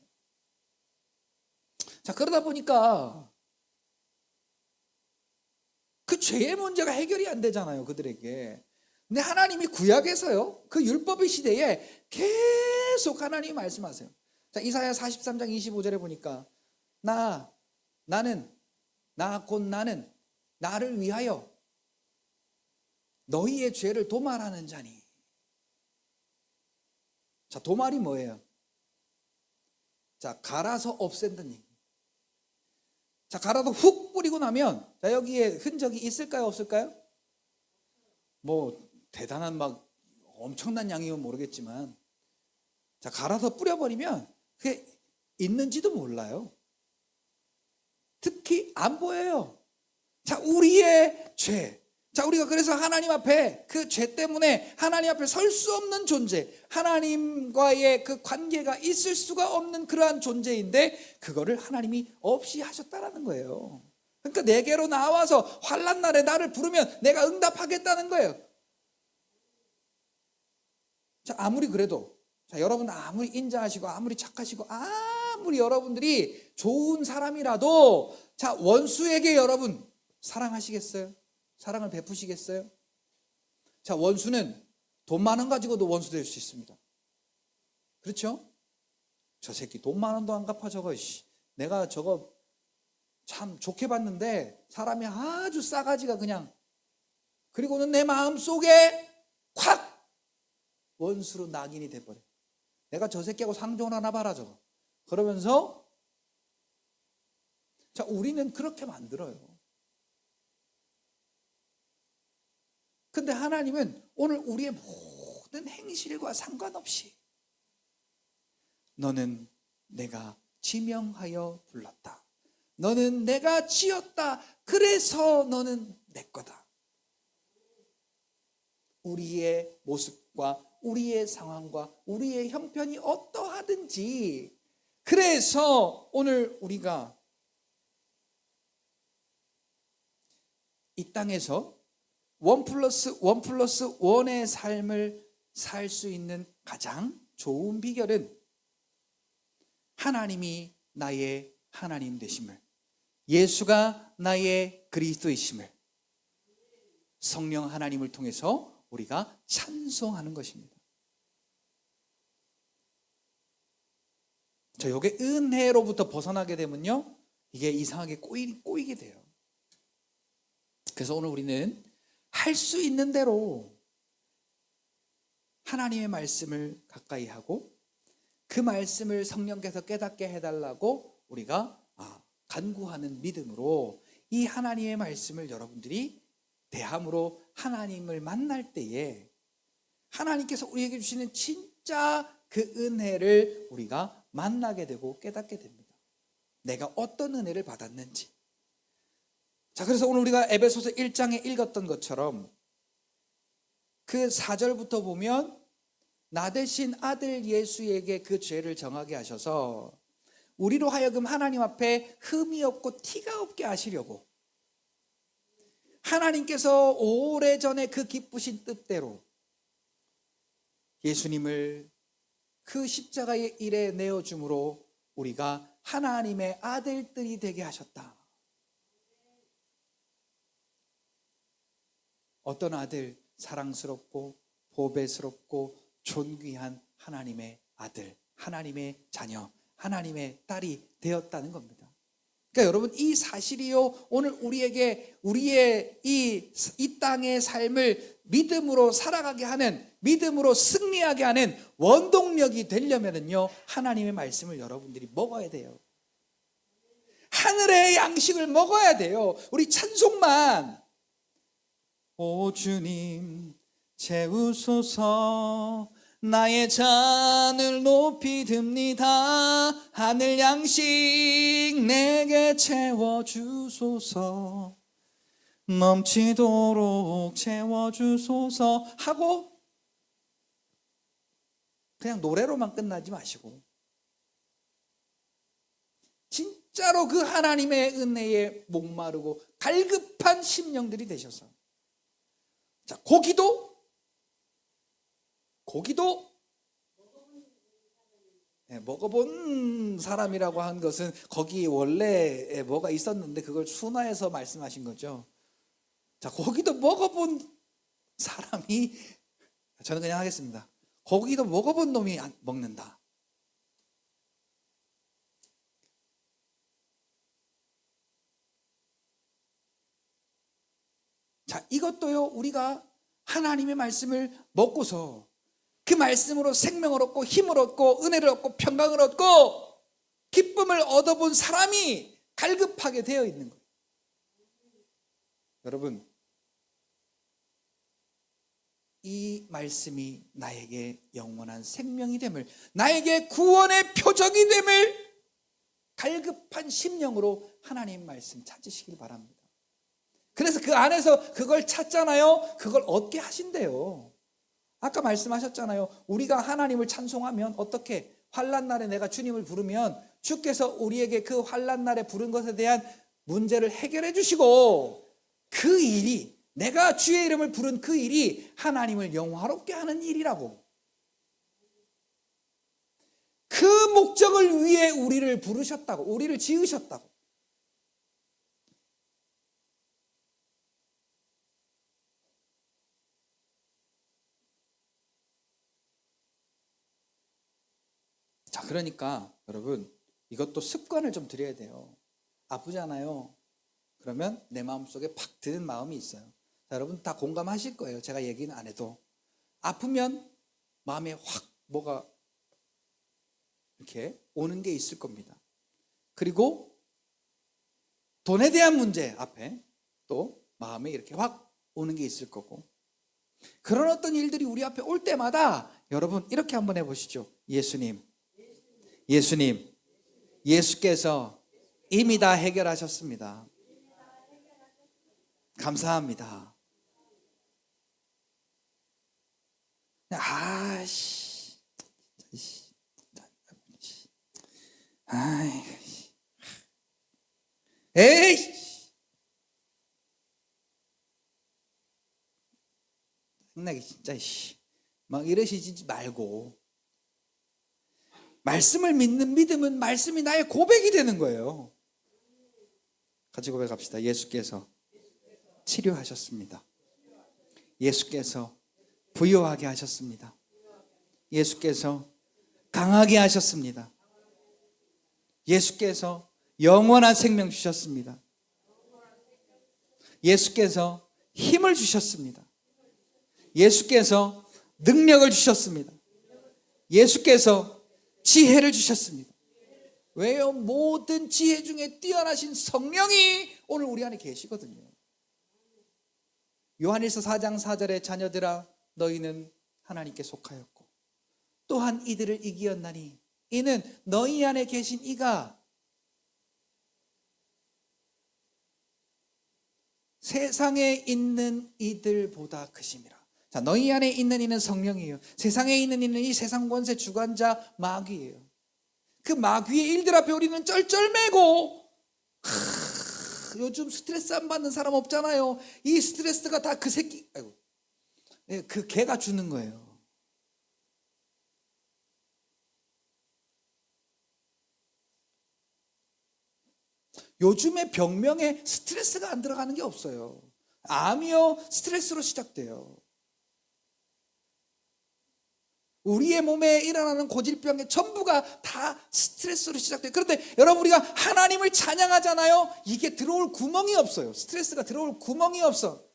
A: 자, 그러다 보니까 그 죄의 문제가 해결이 안 되잖아요, 그들에게. 근데 하나님이 구약에서요, 그 율법의 시대에 계속 하나님이 말씀하세요. 자, 이사야 43장 25절에 보니까 나는 나를 위하여 너희의 죄를 도말하는 자니. 자, 도말이 뭐예요? 자, 갈아서 없앤다는 얘기. 자, 갈아도 훅 뿌리고 나면 자, 여기에 흔적이 있을까요, 없을까요? 뭐 대단한 막 엄청난 양이면 모르겠지만 자, 갈아서 뿌려버리면 그게 있는지도 몰라요. 특히 안 보여요. 자, 우리의 죄. 자, 우리가 그래서 하나님 앞에 그 죄 때문에 하나님 앞에 설 수 없는 존재, 하나님과의 그 관계가 있을 수가 없는 그러한 존재인데 그거를 하나님이 없이 하셨다라는 거예요. 그러니까 내게로 나와서 환난 날에 나를 부르면 내가 응답하겠다는 거예요. 자, 아무리 그래도 자, 여러분 아무리 인자하시고 아무리 착하시고 아무리 여러분들이 좋은 사람이라도 자, 원수에게 여러분 사랑하시겠어요? 사랑을 베푸시겠어요? 자, 원수는 돈만 원 가지고도 원수 될 수 있습니다. 그렇죠? 저 새끼 돈 만 원도 안 갚아 저거. 내가 저거 참 좋게 봤는데 사람이 아주 싸가지가 그냥. 그리고는 내 마음속에 콱 원수로 낙인이 돼버려. 내가 저 새끼하고 상종을 하나 봐라 저거. 그러면서 자, 우리는 그렇게 만들어요. 근데 하나님은 오늘 우리의 모든 행실과 상관없이 너는 내가 지명하여 불렀다. 너는 내가 지었다. 그래서 너는 내 거다. 우리의 모습과 우리의 상황과 우리의 형편이 어떠하든지 그래서 오늘 우리가 이 땅에서 1+1+1의 삶을 살 수 있는 가장 좋은 비결은 하나님이 나의 하나님 되심을, 예수가 나의 그리스도이심을 성령 하나님을 통해서 우리가 찬송하는 것입니다. 자, 이게 은혜로부터 벗어나게 되면요, 이게 이상하게 꼬이게 돼요. 그래서 오늘 우리는 할 수 있는 대로 하나님의 말씀을 가까이 하고 그 말씀을 성령께서 깨닫게 해달라고 우리가 간구하는 믿음으로 이 하나님의 말씀을 여러분들이 대함으로 하나님을 만날 때에 하나님께서 우리에게 주시는 진짜 그 은혜를 우리가 만나게 되고 깨닫게 됩니다. 내가 어떤 은혜를 받았는지. 자, 그래서 오늘 우리가 에베소서 1장에 읽었던 것처럼 그 4절부터 보면 나 대신 아들 예수에게 그 죄를 정하게 하셔서 우리로 하여금 하나님 앞에 흠이 없고 티가 없게 하시려고 하나님께서 오래전에 그 기쁘신 뜻대로 예수님을 그 십자가의 일에 내어줌으로 우리가 하나님의 아들들이 되게 하셨다. 어떤 아들? 사랑스럽고 보배스럽고 존귀한 하나님의 아들, 하나님의 자녀, 하나님의 딸이 되었다는 겁니다. 그러니까 여러분, 이 사실이요, 오늘 우리에게 우리의 이 땅의 삶을 믿음으로 살아가게 하는, 믿음으로 승리하게 하는 원동력이 되려면요, 하나님의 말씀을 여러분들이 먹어야 돼요. 하늘의 양식을 먹어야 돼요. 우리 찬송만 오 주님 채우소서 나의 잔을 높이 듭니다. 하늘 양식 내게 채워주소서 넘치도록 채워주소서 하고 그냥 노래로만 끝나지 마시고 진짜로 그 하나님의 은혜에 목마르고 갈급한 심령들이 되셔서, 자, 고기도 먹어본 사람이라고 한 것은 거기 원래 뭐가 있었는데 그걸 순화해서 말씀하신 거죠. 자, 고기도 먹어본 사람이, 저는 그냥 하겠습니다. 고기도 먹어본 놈이 먹는다. 자, 이것도요, 우리가 하나님의 말씀을 먹고서 그 말씀으로 생명을 얻고 힘을 얻고 은혜를 얻고 평강을 얻고 기쁨을 얻어본 사람이 갈급하게 되어 있는 거예요. 여러분, 이 말씀이 나에게 영원한 생명이 됨을, 나에게 구원의 표적이 됨을 갈급한 심령으로 하나님 말씀 찾으시길 바랍니다. 그래서 그 안에서 그걸 찾잖아요. 그걸 얻게 하신대요. 아까 말씀하셨잖아요. 우리가 하나님을 찬송하면 어떻게, 환난 날에 내가 주님을 부르면 주께서 우리에게 그 환난 날에 부른 것에 대한 문제를 해결해 주시고, 그 일이, 내가 주의 이름을 부른 그 일이 하나님을 영화롭게 하는 일이라고. 그 목적을 위해 우리를 부르셨다고, 우리를 지으셨다고. 자, 그러니까 여러분, 이것도 습관을 좀 들여야 돼요. 아프잖아요. 그러면 내 마음속에 팍 드는 마음이 있어요. 자, 여러분 다 공감하실 거예요. 제가 얘기는 안 해도. 아프면 마음에 확 뭐가 이렇게 오는 게 있을 겁니다. 그리고 돈에 대한 문제 앞에 또 마음에 이렇게 확 오는 게 있을 거고, 그런 어떤 일들이 우리 앞에 올 때마다 여러분 이렇게 한번 해보시죠. 예수께서 이미 다 해결하셨습니다. 감사합니다. 에이, 생나게 진짜 막 이러시지 말고, 말씀을 믿는 믿음은 말씀이 나의 고백이 되는 거예요. 같이 고백합시다. 예수께서 치료하셨습니다. 예수께서 부유하게 하셨습니다. 예수께서 강하게 하셨습니다. 예수께서 영원한 생명 주셨습니다. 예수께서 힘을 주셨습니다. 예수께서 능력을 주셨습니다. 예수께서 지혜를 주셨습니다. 왜요? 모든 지혜 중에 뛰어나신 성령이 오늘 우리 안에 계시거든요. 요한일서 4장 4절에 자녀들아 너희는 하나님께 속하였고 또한 이들을 이기었나니 이는 너희 안에 계신 이가 세상에 있는 이들보다 크심이라. 자, 너희 안에 있는 이는 성령이에요. 세상에 있는 이는 이 세상 권세 주관자 마귀예요. 그 마귀의 일들 앞에 우리는 쩔쩔매고, 요즘 스트레스 안 받는 사람 없잖아요. 이 스트레스가 다 그 새끼, 그 개가 주는 거예요. 요즘에 병명에 스트레스가 안 들어가는 게 없어요. 암이요, 스트레스로 시작돼요. 우리의 몸에 일어나는 고질병의 전부가 다 스트레스로 시작돼요. 그런데 여러분, 우리가 하나님을 찬양하잖아요. 이게 들어올 구멍이 없어요. 스트레스가 들어올 구멍이 없어.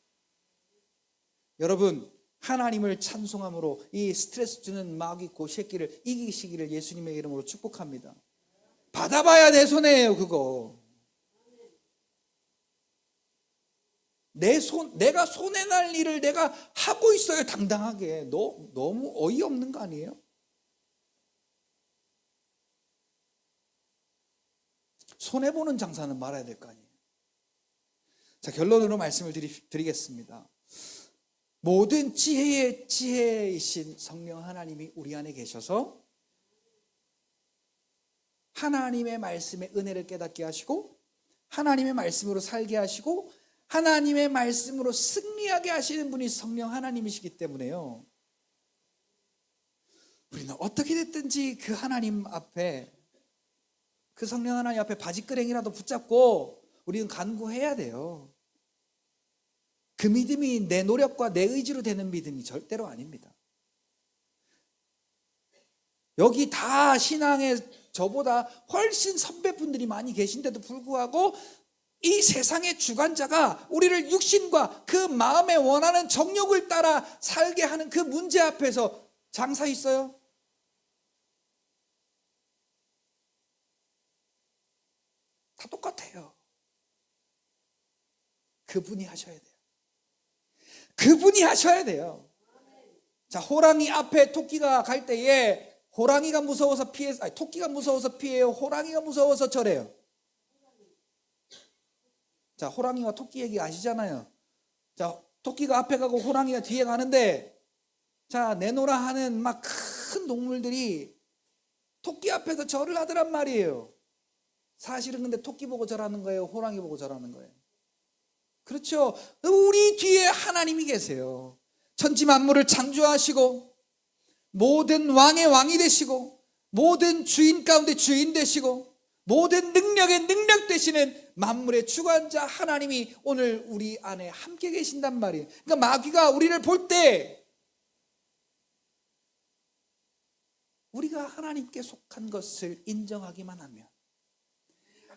A: 여러분, 하나님을 찬송함으로 이 스트레스 주는 마귀 그 새끼를 이기시기를 예수님의 이름으로 축복합니다. 받아봐야 내 손해예요, 그거. 내가 손해 날 일을 내가 하고 있어요, 당당하게. 너무 어이없는 거 아니에요? 손해보는 장사는 말아야 될 거 아니에요. 자, 결론으로 말씀을 드리겠습니다. 모든 지혜의 지혜이신 성령 하나님이 우리 안에 계셔서 하나님의 말씀의 은혜를 깨닫게 하시고 하나님의 말씀으로 살게 하시고 하나님의 말씀으로 승리하게 하시는 분이 성령 하나님이시기 때문에요. 우리는 어떻게 됐든지 그 하나님 앞에, 그 성령 하나님 앞에 바지끄랭이라도 붙잡고 우리는 간구해야 돼요. 그 믿음이 내 노력과 내 의지로 되는 믿음이 절대로 아닙니다. 여기 다 신앙에 저보다 훨씬 선배분들이 많이 계신데도 불구하고 이 세상의 주관자가 우리를 육신과 그 마음에 원하는 정욕을 따라 살게 하는 그 문제 앞에서 장사 있어요? 다 똑같아요. 그분이 하셔야 돼요. 그분이 하셔야 돼요. 자, 호랑이 앞에 토끼가 갈 때에 호랑이가 무서워서 피해서, 아니, 토끼가 무서워서 피해요? 호랑이가 무서워서 절해요? 자, 호랑이와 토끼 얘기 아시잖아요. 자, 토끼가 앞에 가고 호랑이가 뒤에 가는데, 자, 내노라 하는 막 큰 동물들이 토끼 앞에서 절을 하더란 말이에요. 사실은 근데 토끼 보고 절하는 거예요? 호랑이 보고 절하는 거예요? 그렇죠. 우리 뒤에 하나님이 계세요. 천지 만물을 창조하시고 모든 왕의 왕이 되시고 모든 주인 가운데 주인 되시고 모든 능력의 능력 되시는 만물의 주관자 하나님이 오늘 우리 안에 함께 계신단 말이에요. 그러니까 마귀가 우리를 볼 때 우리가 하나님께 속한 것을 인정하기만 하면,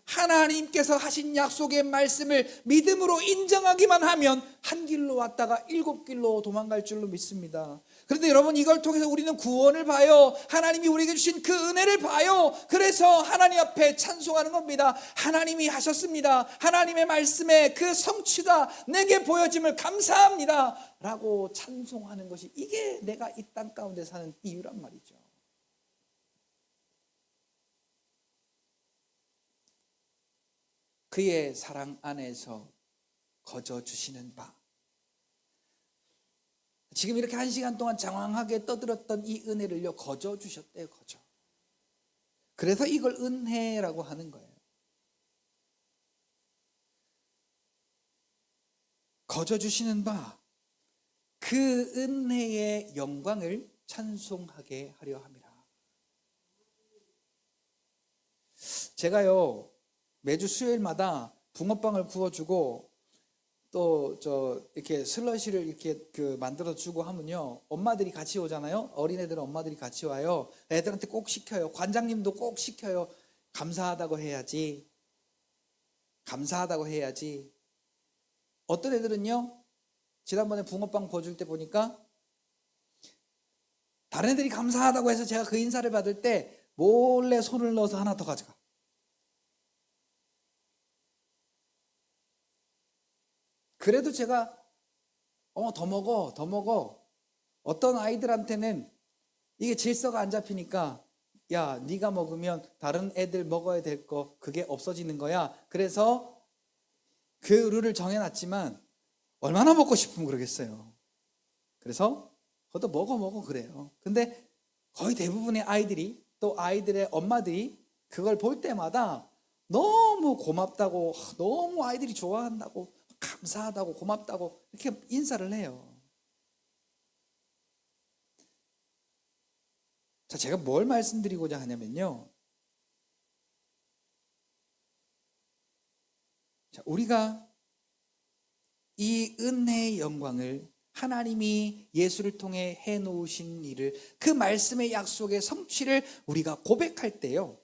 A: 하나님께서 하신 약속의 말씀을 믿음으로 인정하기만 하면 한 길로 왔다가 7길로 도망갈 줄로 믿습니다. 그런데 여러분, 이걸 통해서 우리는 구원을 봐요. 하나님이 우리에게 주신 그 은혜를 봐요. 그래서 하나님 앞에 찬송하는 겁니다. 하나님이 하셨습니다. 하나님의 말씀의 그 성취가 내게 보여짐을 감사합니다 라고 찬송하는 것이, 이게 내가 이 땅 가운데 사는 이유란 말이죠. 그의 사랑 안에서 거저 주시는 바, 지금 이렇게 1시간 동안 장황하게 떠들었던 이 은혜를요, 거저 주셨대요. 거저. 그래서 이걸 은혜라고 하는 거예요. 거저 주시는 바, 그 은혜의 영광을 찬송하게 하려 함이라. 제가요, 매주 수요일마다 붕어빵을 구워주고 또 이렇게 슬러시를 이렇게 만들어 주고 하면요, 엄마들이 같이 오잖아요. 어린애들은 엄마들이 같이 와요. 애들한테 꼭 시켜요. 관장님도 꼭 시켜요. 감사하다고 해야지. 감사하다고 해야지. 어떤 애들은요, 지난번에 붕어빵 구워줄 때 보니까 다른 애들이 감사하다고 해서 제가 그 인사를 받을 때 몰래 손을 넣어서 하나 더 가져가. 그래도 제가 더 먹어, 더 먹어. 어떤 아이들한테는 이게 질서가 안 잡히니까, 야, 네가 먹으면 다른 애들 먹어야 될 거 그게 없어지는 거야. 그래서 그 룰을 정해놨지만 얼마나 먹고 싶으면 그러겠어요. 그래서 그것도 먹어 그래요. 근데 거의 대부분의 아이들이, 또 아이들의 엄마들이 그걸 볼 때마다 너무 고맙다고, 너무 아이들이 좋아한다고, 감사하다고, 고맙다고 이렇게 인사를 해요. 자, 제가 뭘 말씀드리고자 하냐면요, 자, 우리가 이 은혜의 영광을 하나님이 예수를 통해 해놓으신 일을, 그 말씀의 약속의 성취를 우리가 고백할 때요,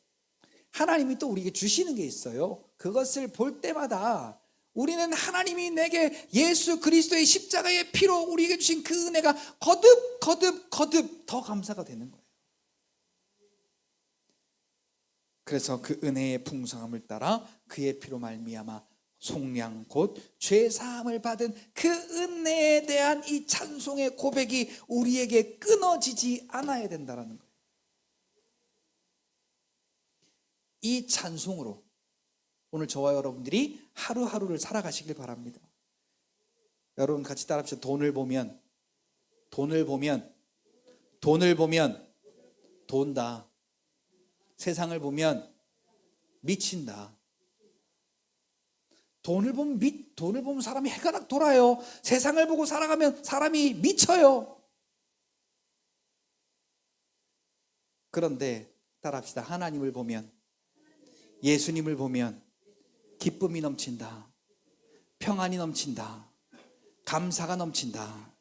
A: 하나님이 또 우리에게 주시는 게 있어요. 그것을 볼 때마다 우리는 하나님이 내게 예수 그리스도의 십자가의 피로 우리에게 주신 그 은혜가 거듭 더 감사가 되는 거예요. 그래서 그 은혜의 풍성함을 따라 그의 피로 말미암아 속량 곧 죄사함을 받은 그 은혜에 대한 이 찬송의 고백이 우리에게 끊어지지 않아야 된다는 거예요. 이 찬송으로 오늘 저와 여러분들이 하루하루를 살아가시길 바랍니다. 여러분 같이 따라합시다. 돈을 보면 돈다. 세상을 보면 미친다. 돈을 보면 사람이 해가닥 돌아요. 세상을 보고 살아가면 사람이 미쳐요. 그런데 따라합시다. 하나님을 보면, 예수님을 보면 기쁨이 넘친다. 평안이 넘친다. 감사가 넘친다.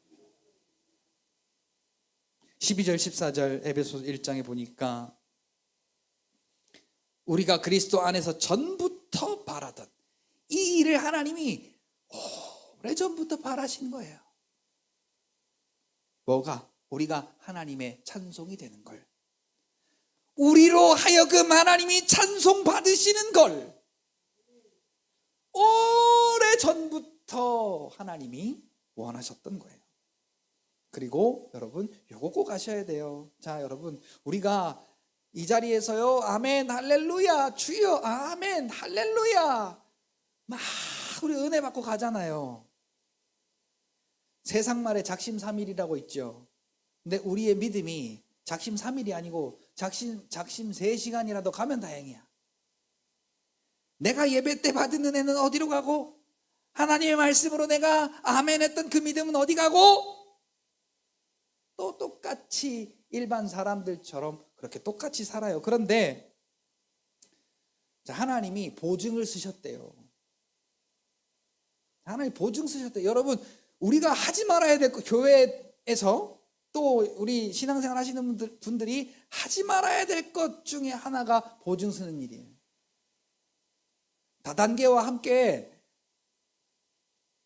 A: 12절 14절 에베소 1장에 보니까 우리가 그리스도 안에서 전부터 바라던 이 일을 하나님이 오래전부터 바라신 거예요. 뭐가? 우리가 하나님의 찬송이 되는 걸, 우리로 하여금 하나님이 찬송 받으시는 걸 오래전부터 하나님이 원하셨던 거예요. 그리고 여러분 요거 꼭 아셔야 돼요. 자, 여러분 우리가 이 자리에서요, 아멘 할렐루야 주여 아멘 할렐루야 막 우리 은혜 받고 가잖아요. 세상 말에 작심삼일이라고 있죠. 근데 우리의 믿음이 작심삼일이 아니고 작심 3시간이라도 가면 다행이야. 내가 예배 때 받은 은혜는 어디로 가고, 하나님의 말씀으로 내가 아멘 했던 그 믿음은 어디 가고, 또 똑같이 일반 사람들처럼 그렇게 똑같이 살아요. 그런데 하나님이 보증을 쓰셨대요. 하나님 보증 쓰셨대요. 여러분 우리가 하지 말아야 될 거, 교회에서 또 우리 신앙생활 하시는 분들이 하지 말아야 될 것 중에 하나가 보증 쓰는 일이에요. 다단계와 함께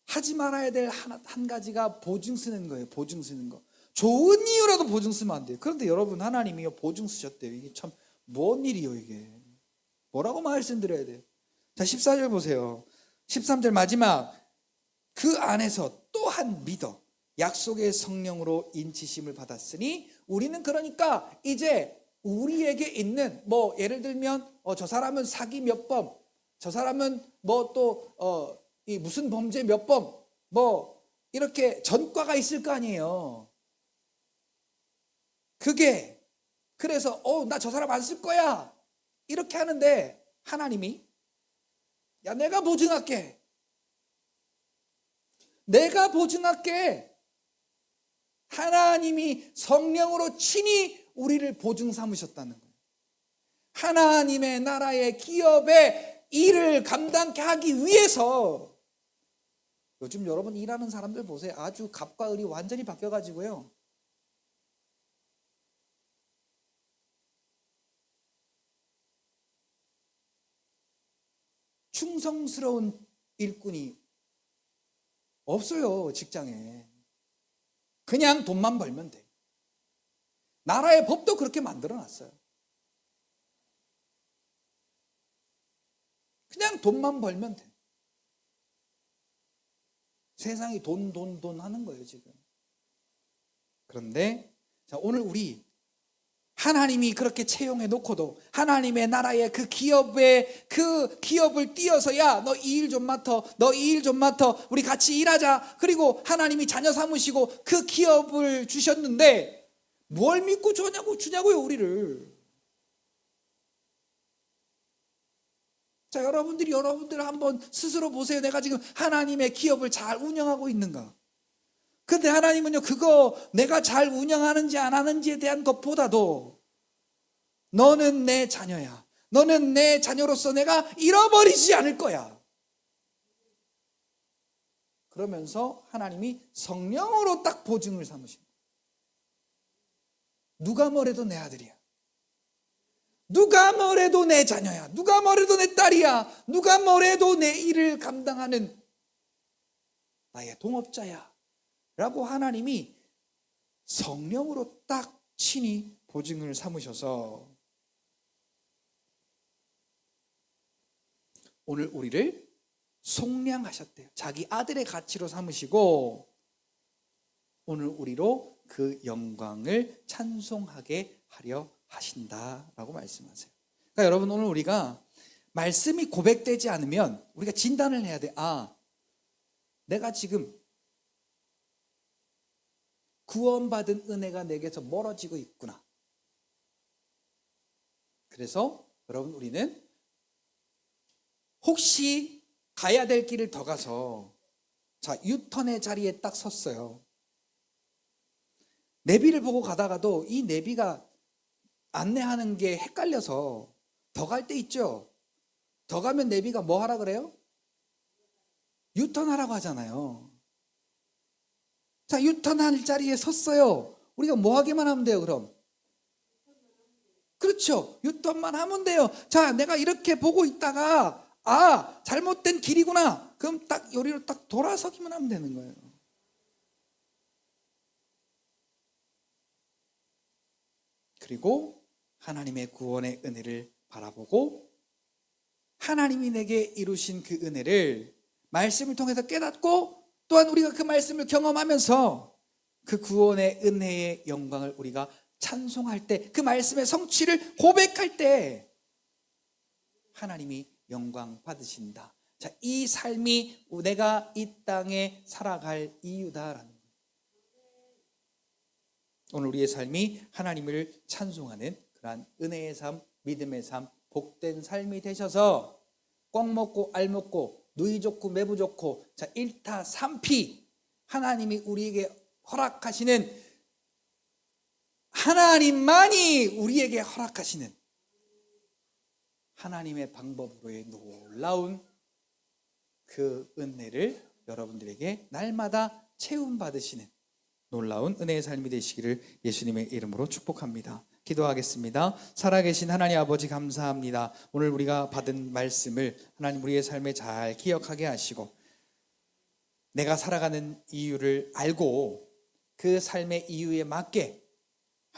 A: 하지 말아야 될 한 가지가 보증 쓰는 거예요. 보증 쓰는 거. 좋은 이유라도 보증 쓰면 안 돼요. 그런데 여러분 하나님이 보증 쓰셨대요. 이게 참 뭔 일이요 이게. 뭐라고 말씀드려야 돼요. 자 14절 보세요. 13절 마지막, 그 안에서 또한 믿어 약속의 성령으로 인치심을 받았으니, 우리는 그러니까 이제 우리에게 있는 뭐 예를 들면 저 사람은 사기 몇 번, 저 사람은 뭐 또 이 무슨 범죄 몇 번, 뭐 이렇게 전과가 있을 거 아니에요. 그게 그래서 나 저 사람 안 쓸 거야 이렇게 하는데, 하나님이 야 내가 보증할게. 하나님이 성령으로 친히 우리를 보증 삼으셨다는 거예요. 하나님의 나라의 기업의 일을 감당케 하기 위해서. 요즘 여러분 일하는 사람들 보세요. 아주 갑과 을이 완전히 바뀌어가지고요, 충성스러운 일꾼이 없어요. 직장에 그냥 돈만 벌면 돼. 나라의 법도 그렇게 만들어놨어요. 그냥 돈만 벌면 돼. 세상이 돈 하는 거예요 지금. 그런데 자, 오늘 우리 하나님이 그렇게 채용해 놓고도 하나님의 나라의 그 기업을 띄어서, 야 너 이 일 좀 맡아, 너 이 일 좀 맡아, 우리 같이 일하자. 그리고 하나님이 자녀 삼으시고 그 기업을 주셨는데 뭘 믿고 주냐고요 우리를. 자, 여러분들 한번 스스로 보세요. 내가 지금 하나님의 기업을 잘 운영하고 있는가? 근데 하나님은요, 그거 내가 잘 운영하는지 안 하는지에 대한 것보다도 너는 내 자녀야. 너는 내 자녀로서 내가 잃어버리지 않을 거야. 그러면서 하나님이 성령으로 딱 보증을 삼으십니다. 누가 뭐래도 내 아들이야. 누가 뭐래도 내 자녀야. 누가 뭐래도 내 딸이야. 누가 뭐래도 내 일을 감당하는 나의 동업자야. 라고 하나님이 성령으로 딱 친히 보증을 삼으셔서 오늘 우리를 속량하셨대요. 자기 아들의 가치로 삼으시고 오늘 우리로 그 영광을 찬송하게 하려 하신다라고 말씀하세요. 그러니까 여러분, 오늘 우리가 말씀이 고백되지 않으면 우리가 진단을 해야 돼. 아, 내가 지금 구원받은 은혜가 내게서 멀어지고 있구나. 그래서 여러분, 우리는 혹시 가야 될 길을 더 가서 자, 유턴의 자리에 딱 섰어요. 내비를 보고 가다가도 이 내비가 안내하는 게 헷갈려서 더 갈 때 있죠. 더 가면 내비가 뭐 하라 그래요? 유턴하라고 하잖아요. 자, 유턴할 자리에 섰어요. 우리가 뭐 하기만 하면 돼요, 그럼? 그렇죠. 유턴만 하면 돼요. 자, 내가 이렇게 보고 있다가 아, 잘못된 길이구나. 그럼 딱 요리로 딱 돌아서기만 하면 되는 거예요. 그리고 하나님의 구원의 은혜를 바라보고 하나님이 내게 이루신 그 은혜를 말씀을 통해서 깨닫고 또한 우리가 그 말씀을 경험하면서 그 구원의 은혜의 영광을 우리가 찬송할 때, 그 말씀의 성취를 고백할 때 하나님이 영광 받으신다. 자, 이 삶이 내가 이 땅에 살아갈 이유다라는 거예요. 오늘 우리의 삶이 하나님을 찬송하는 그러한 은혜의 삶, 믿음의 삶, 복된 삶이 되셔서 꽉 먹고 알 먹고 누이 좋고 매부 좋고 자, 1타 3피 하나님이 우리에게 허락하시는, 하나님만이 우리에게 허락하시는 하나님의 방법으로의 놀라운 그 은혜를 여러분들에게 날마다 체험받으시는 놀라운 은혜의 삶이 되시기를 예수님의 이름으로 축복합니다. 기도하겠습니다. 살아계신 하나님 아버지, 감사합니다. 오늘 우리가 받은 말씀을 하나님 우리의 삶에 잘 기억하게 하시고 내가 살아가는 이유를 알고 그 삶의 이유에 맞게